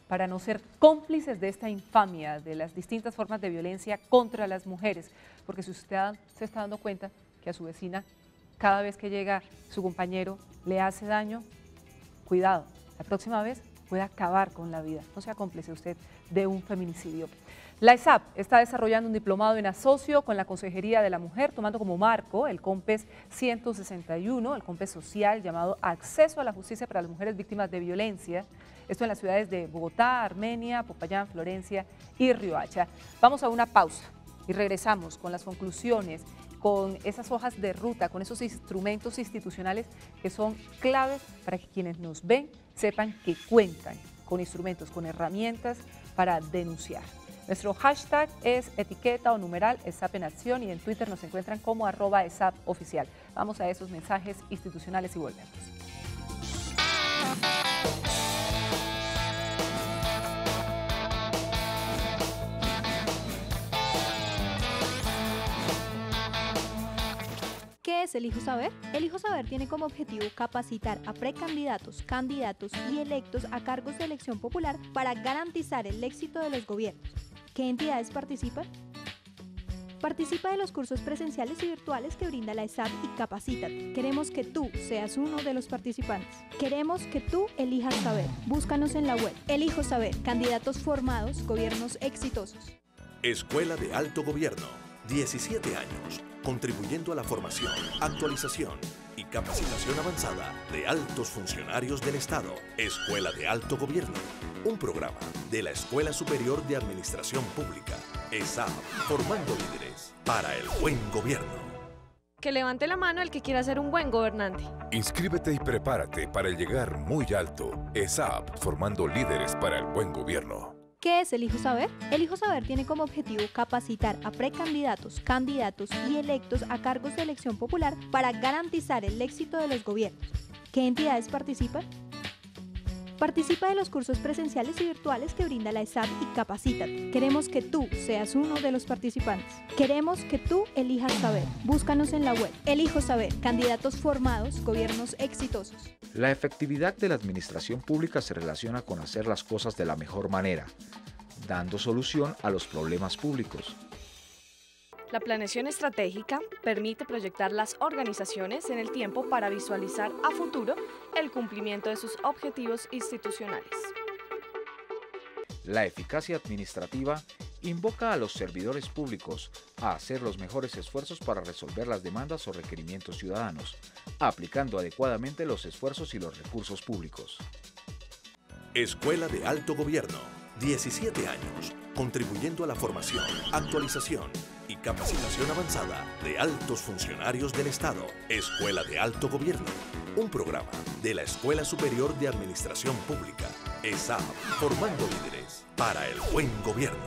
para no ser cómplices de esta infamia, de las distintas formas de violencia contra las mujeres. Porque si usted se está dando cuenta que a su vecina, cada vez que llega su compañero, le hace daño, cuidado, la próxima vez puede acabar con la vida. No sea cómplice usted de un feminicidio. La ESAP está desarrollando un diplomado en asocio con la Consejería de la Mujer, tomando como marco el COMPES 161, el COMPES social llamado Acceso a la Justicia para las Mujeres Víctimas de Violencia. Esto en las ciudades de Bogotá, Armenia, Popayán, Florencia y Riohacha. Vamos a una pausa y regresamos con las conclusiones, con esas hojas de ruta, con esos instrumentos institucionales que son claves para que quienes nos ven sepan que cuentan con instrumentos, con herramientas para denunciar. Nuestro hashtag es etiqueta o numeral ESAP en acción y en Twitter nos encuentran como @ESAPoficial. Vamos a esos mensajes institucionales y volvemos.
¿Qué es Elijo Saber? Elijo Saber tiene como objetivo capacitar a precandidatos, candidatos y electos a cargos de elección popular para garantizar el éxito de los gobiernos. ¿Qué entidades participan? Participa de los cursos presenciales y virtuales que brinda la ESAP y Capacítate. Queremos que tú seas uno de los participantes. Queremos que tú elijas saber. Búscanos en la web. Elijo Saber. Candidatos formados, gobiernos exitosos.
Escuela de Alto Gobierno. 17 años, contribuyendo a la formación, actualización y capacitación avanzada de altos funcionarios del Estado. Escuela de Alto Gobierno, un programa de la Escuela Superior de Administración Pública, ESAP, formando líderes para el buen gobierno.
Que levante la mano el que quiera ser un buen gobernante.
Inscríbete y prepárate para el llegar muy alto. ESAP, formando líderes para el buen gobierno.
¿Qué es Elijo Saber? Elijo Saber tiene como objetivo capacitar a precandidatos, candidatos y electos a cargos de elección popular para garantizar el éxito de los gobiernos. ¿Qué entidades participan? Participa de los cursos presenciales y virtuales que brinda la ESAP y Capacítate. Queremos que tú seas uno de los participantes. Queremos que tú elijas saber. Búscanos en la web. Elijo Saber. Candidatos formados, gobiernos exitosos.
La efectividad de la administración pública se relaciona con hacer las cosas de la mejor manera, dando solución a los problemas públicos.
La planeación estratégica permite proyectar las organizaciones en el tiempo para visualizar a futuro el cumplimiento de sus objetivos institucionales.
La eficacia administrativa invoca a los servidores públicos a hacer los mejores esfuerzos para resolver las demandas o requerimientos ciudadanos, aplicando adecuadamente los esfuerzos y los recursos públicos.
Escuela de Alto Gobierno, 17 años, contribuyendo a la formación, actualización y capacitación avanzada de altos funcionarios del Estado. Escuela de Alto Gobierno, un programa de la Escuela Superior de Administración Pública, ESAP, formando líderes para el buen gobierno.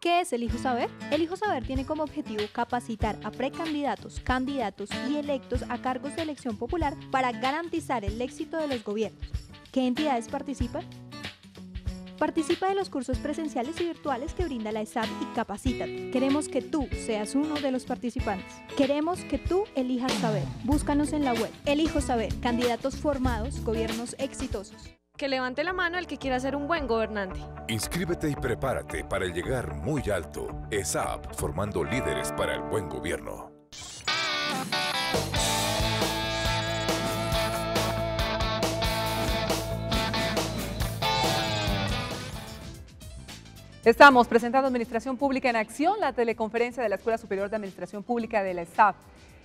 ¿Qué es el Hijo Saber? El Hijo Saber tiene como objetivo capacitar a precandidatos, candidatos y electos a cargos de elección popular para garantizar el éxito de los gobiernos. ¿Qué entidades participan? Participa de los cursos presenciales y virtuales que brinda la ESAP y Capacítate. Queremos que tú seas uno de los participantes. Queremos que tú elijas saber. Búscanos en la web. Elijo Saber. Candidatos formados, gobiernos exitosos.
Que levante la mano el que quiera ser un buen gobernante.
Inscríbete y prepárate para llegar muy alto. ESAP, formando líderes para el buen gobierno.
Estamos presentando Administración Pública en Acción, la teleconferencia de la Escuela Superior de Administración Pública de la ESAP.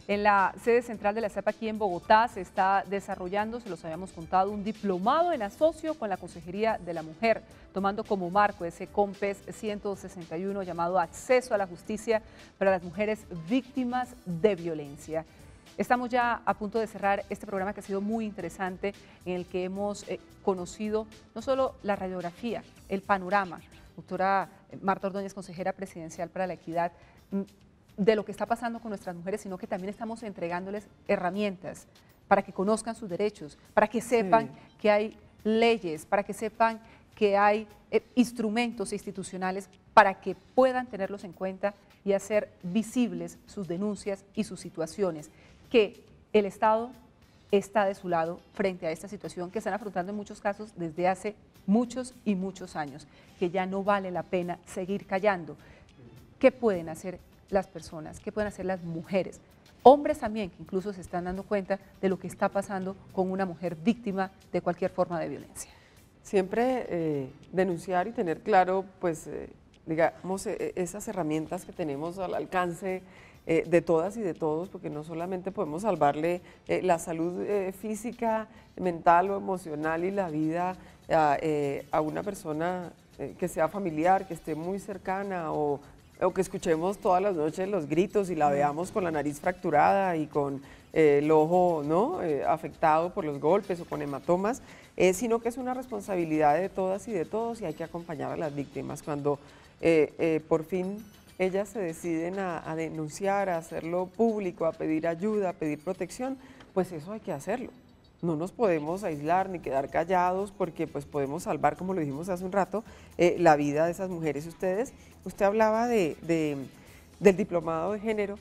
En la sede central de la ESAP aquí en Bogotá se está desarrollando, se los habíamos contado, un diplomado en asocio con la Consejería de la Mujer, tomando como marco ese COMPES 161 llamado Acceso a la Justicia para las Mujeres Víctimas de Violencia. Estamos ya a punto de cerrar este programa que ha sido muy interesante, en el que hemos conocido no solo la radiografía, el panorama. Doctora Marta Ordóñez, consejera presidencial para la equidad, de lo que está pasando con nuestras mujeres, sino que también estamos entregándoles herramientas para que conozcan sus derechos, para que sepan que hay leyes, para que sepan que hay instrumentos institucionales para que puedan tenerlos en cuenta y hacer visibles sus denuncias y sus situaciones, que el Estado está de su lado frente a esta situación que están afrontando en muchos casos desde hace muchos y muchos años, que ya no vale la pena seguir callando. ¿Qué pueden hacer las personas? ¿Qué pueden hacer las mujeres? Hombres también, que incluso se están dando cuenta de lo que está pasando con una mujer víctima de cualquier forma de violencia.
Siempre denunciar y tener claro, pues, digamos, esas herramientas que tenemos al alcance de todas y de todos, porque no solamente podemos salvarle la salud física, mental o emocional y la vida a una persona que sea familiar, que esté muy cercana o que escuchemos todas las noches los gritos y la veamos con la nariz fracturada y con el ojo, ¿no?, afectado por los golpes o con hematomas, sino que es una responsabilidad de todas y de todos y hay que acompañar a las víctimas. Cuando por fin ellas se deciden a denunciar, a hacerlo público, a pedir ayuda, a pedir protección, pues eso hay que hacerlo. No nos podemos aislar ni quedar callados porque pues podemos salvar, como lo dijimos hace un rato, la vida de esas mujeres. Usted hablaba del diplomado de género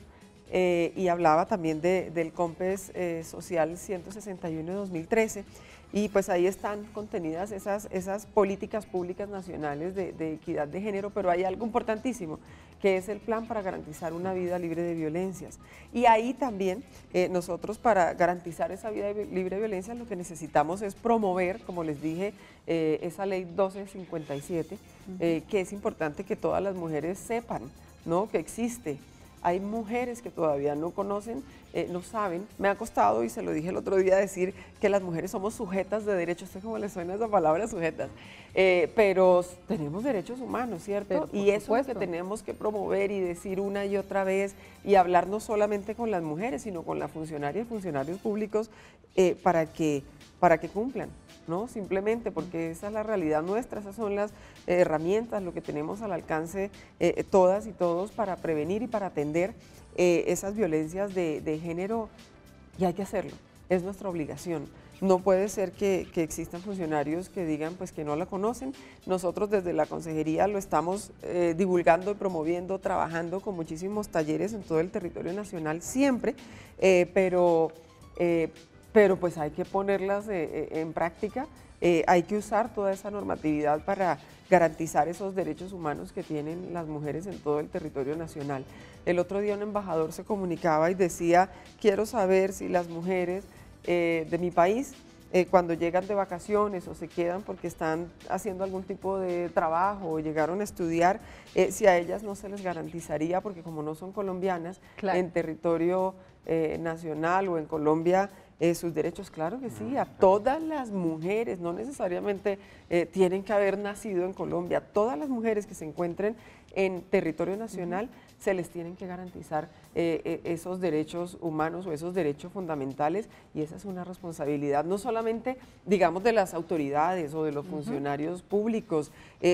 y hablaba también del COMPES Social 161 de 2013 y pues ahí están contenidas esas políticas públicas nacionales de equidad de género, pero hay algo importantísimo, que es el plan para garantizar una vida libre de violencias. Y ahí también nosotros, para garantizar esa vida libre de violencias, lo que necesitamos es promover, como les dije, esa ley 1257, que es importante que todas las mujeres sepan, ¿no?, que existe. Hay mujeres que todavía no conocen, no saben. Me ha costado, y se lo dije el otro día, decir que las mujeres somos sujetas de derechos. ¿Usted cómo le suena esa palabra, sujetas? Pero tenemos derechos humanos, ¿cierto? Y eso es lo que tenemos que promover y decir una y otra vez y hablar no solamente con las mujeres, sino con las funcionarias y funcionarios públicos para que cumplan, ¿no? Simplemente porque esa es la realidad nuestra, esas son las herramientas, lo que tenemos al alcance todas y todos para prevenir y para atender esas violencias de género, y hay que hacerlo, es nuestra obligación. No puede ser que existan funcionarios que digan pues que no la conocen. Nosotros desde la consejería lo estamos divulgando y promoviendo, trabajando con muchísimos talleres en todo el territorio nacional siempre, pero pues hay que ponerlas en práctica, hay que usar toda esa normatividad para garantizar esos derechos humanos que tienen las mujeres en todo el territorio nacional. El otro día un embajador se comunicaba y decía, quiero saber si las mujeres de mi país, cuando llegan de vacaciones o se quedan porque están haciendo algún tipo de trabajo o llegaron a estudiar, si a ellas no se les garantizaría, porque como no son colombianas, en territorio nacional o en Colombia, sus derechos, claro que sí, a todas las mujeres, no necesariamente tienen que haber nacido en Colombia, todas las mujeres que se encuentren en territorio nacional se les tienen que garantizar esos derechos humanos o esos derechos fundamentales, y esa es una responsabilidad no solamente, digamos, de las autoridades o de los funcionarios públicos,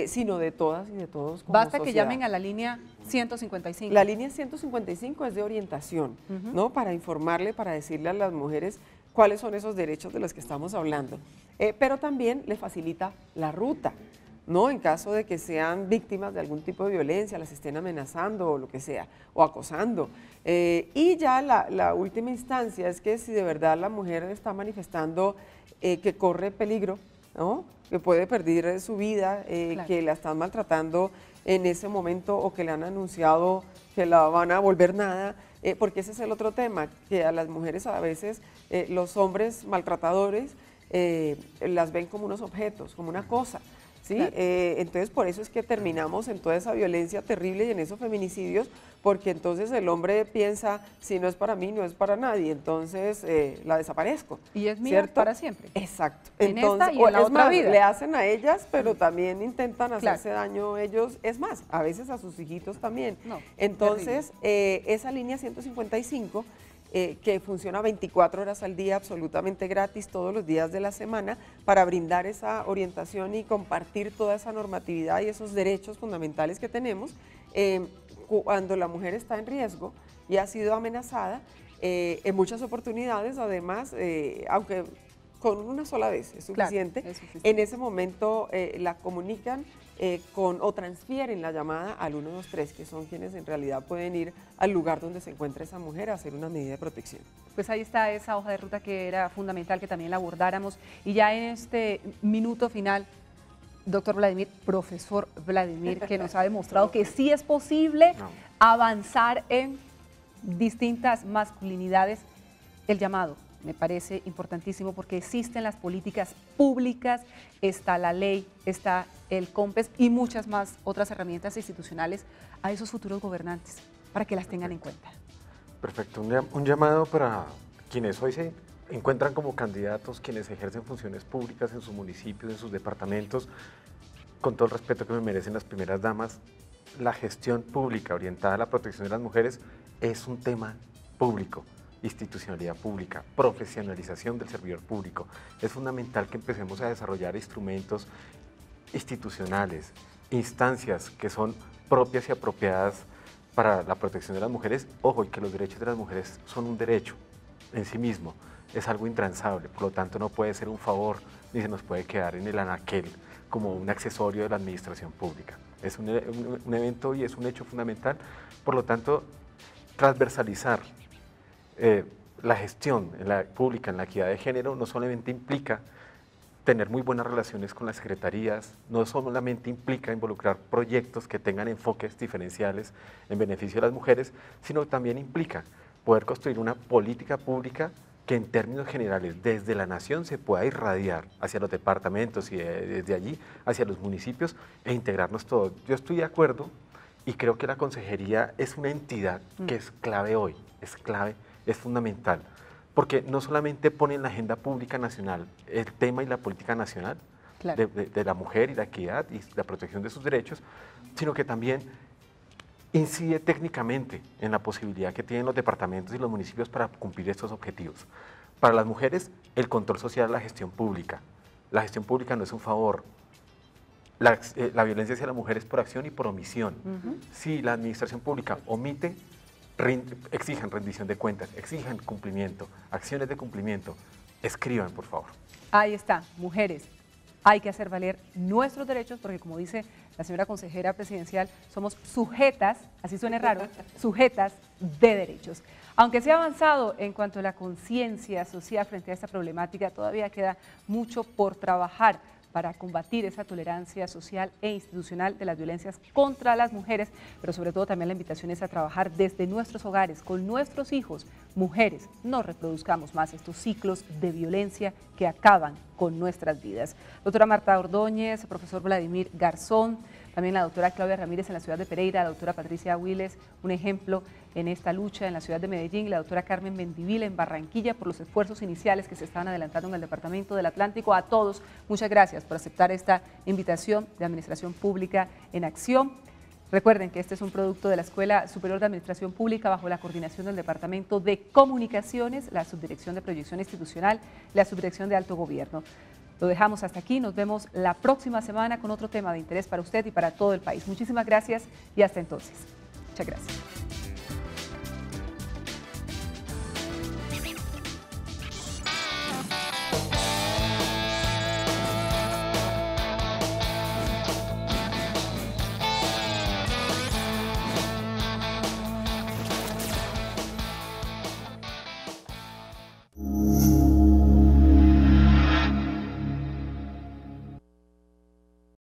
sino de todas y de todos como
Basta
sociedad.
que llamen a la línea 155.
La línea 155 es de orientación, ¿no? Para informarle, para decirle a las mujeres cuáles son esos derechos de los que estamos hablando, pero también le facilita la ruta, ¿no? En caso de que sean víctimas de algún tipo de violencia, las estén amenazando o lo que sea, o acosando. Y ya la última instancia es que si de verdad la mujer está manifestando que corre peligro, ¿no? Que puede perder su vida, que la están maltratando en ese momento o que le han anunciado que la van a volver nada, porque ese es el otro tema, que a las mujeres a veces los hombres maltratadores las ven como unos objetos, como una cosa. ¿Sí? Claro. Entonces por eso es que terminamos en toda esa violencia terrible y en esos feminicidios, porque entonces el hombre piensa, si no es para mí, no es para nadie, entonces la desaparezco.
Y es mía,
¿cierto?
Para siempre.
Exacto.
En
entonces,
esta y en la otra vida.
Le hacen a ellas, pero también intentan hacerse daño ellos, es más, a veces a sus hijitos también. No, entonces, esa línea 155, que funciona 24 horas al día, absolutamente gratis, todos los días de la semana, para brindar esa orientación y compartir toda esa normatividad y esos derechos fundamentales que tenemos cuando la mujer está en riesgo y ha sido amenazada, en muchas oportunidades, además, aunque con una sola vez es suficiente, claro, es suficiente. En ese momento la comunican o transfieren la llamada al 123, que son quienes en realidad pueden ir al lugar donde se encuentra esa mujer a hacer una medida de protección.
Pues ahí está esa hoja de ruta que era fundamental que también la abordáramos. Y ya en este minuto final, doctor Vladimir, profesor Vladimir, que nos ha demostrado que sí es posible avanzar en distintas masculinidades, el llamado me parece importantísimo porque existen las políticas públicas, está la ley, está el COMPES y muchas más otras herramientas institucionales a esos futuros gobernantes para que las tengan en cuenta.
Perfecto, un llamado para quienes hoy se encuentran como candidatos, quienes ejercen funciones públicas en sus municipios, en sus departamentos, con todo el respeto que me merecen las primeras damas, la gestión pública orientada a la protección de las mujeres es un tema público. Institucionalidad pública, profesionalización del servidor público. Es fundamental que empecemos a desarrollar instrumentos institucionales, instancias que son propias y apropiadas para la protección de las mujeres. Ojo, y que los derechos de las mujeres son un derecho en sí mismo, es algo intransable, por lo tanto no puede ser un favor ni se nos puede quedar en el anaquel como un accesorio de la administración pública. Es un evento y es un hecho fundamental, por lo tanto transversalizar la gestión pública en la equidad de género no solamente implica tener muy buenas relaciones con las secretarías, no solamente implica involucrar proyectos que tengan enfoques diferenciales en beneficio de las mujeres, sino también implica poder construir una política pública que en términos generales desde la nación se pueda irradiar hacia los departamentos y desde allí hacia los municipios e integrarnos todos. Yo estoy de acuerdo y creo que la consejería es una entidad que es clave hoy, es clave, es fundamental, porque no solamente pone en la agenda pública nacional el tema y la política nacional de la mujer y la equidad y la protección de sus derechos, sino que también incide técnicamente en la posibilidad que tienen los departamentos y los municipios para cumplir estos objetivos. Para las mujeres, el control social de la gestión pública. La gestión pública no es un favor. La violencia hacia la mujer es por acción y por omisión. Si la administración pública omite, exijan rendición de cuentas, exijan cumplimiento, acciones de cumplimiento, escriban por favor.
Ahí está, mujeres, hay que hacer valer nuestros derechos porque como dice la señora consejera presidencial, somos sujetas, así suene raro, sujetas de derechos. Aunque se ha avanzado en cuanto a la conciencia social frente a esta problemática, todavía queda mucho por trabajar para combatir esa tolerancia social e institucional de las violencias contra las mujeres, pero sobre todo también la invitación es a trabajar desde nuestros hogares, con nuestros hijos. Mujeres, no reproduzcamos más estos ciclos de violencia que acaban con nuestras vidas. Doctora Marta Ordóñez, profesor Vladimir Garzón, también la doctora Claudia Ramírez en la ciudad de Pereira, la doctora Patricia Huiles, un ejemplo en esta lucha en la ciudad de Medellín, y la doctora Carmen Mendivil en Barranquilla por los esfuerzos iniciales que se estaban adelantando en el Departamento del Atlántico. A todos, muchas gracias por aceptar esta invitación de Administración Pública en Acción. Recuerden que este es un producto de la Escuela Superior de Administración Pública bajo la coordinación del Departamento de Comunicaciones, la Subdirección de Proyección Institucional, la Subdirección de Alto Gobierno. Lo dejamos hasta aquí, nos vemos la próxima semana con otro tema de interés para usted y para todo el país. Muchísimas gracias y hasta entonces. Muchas gracias.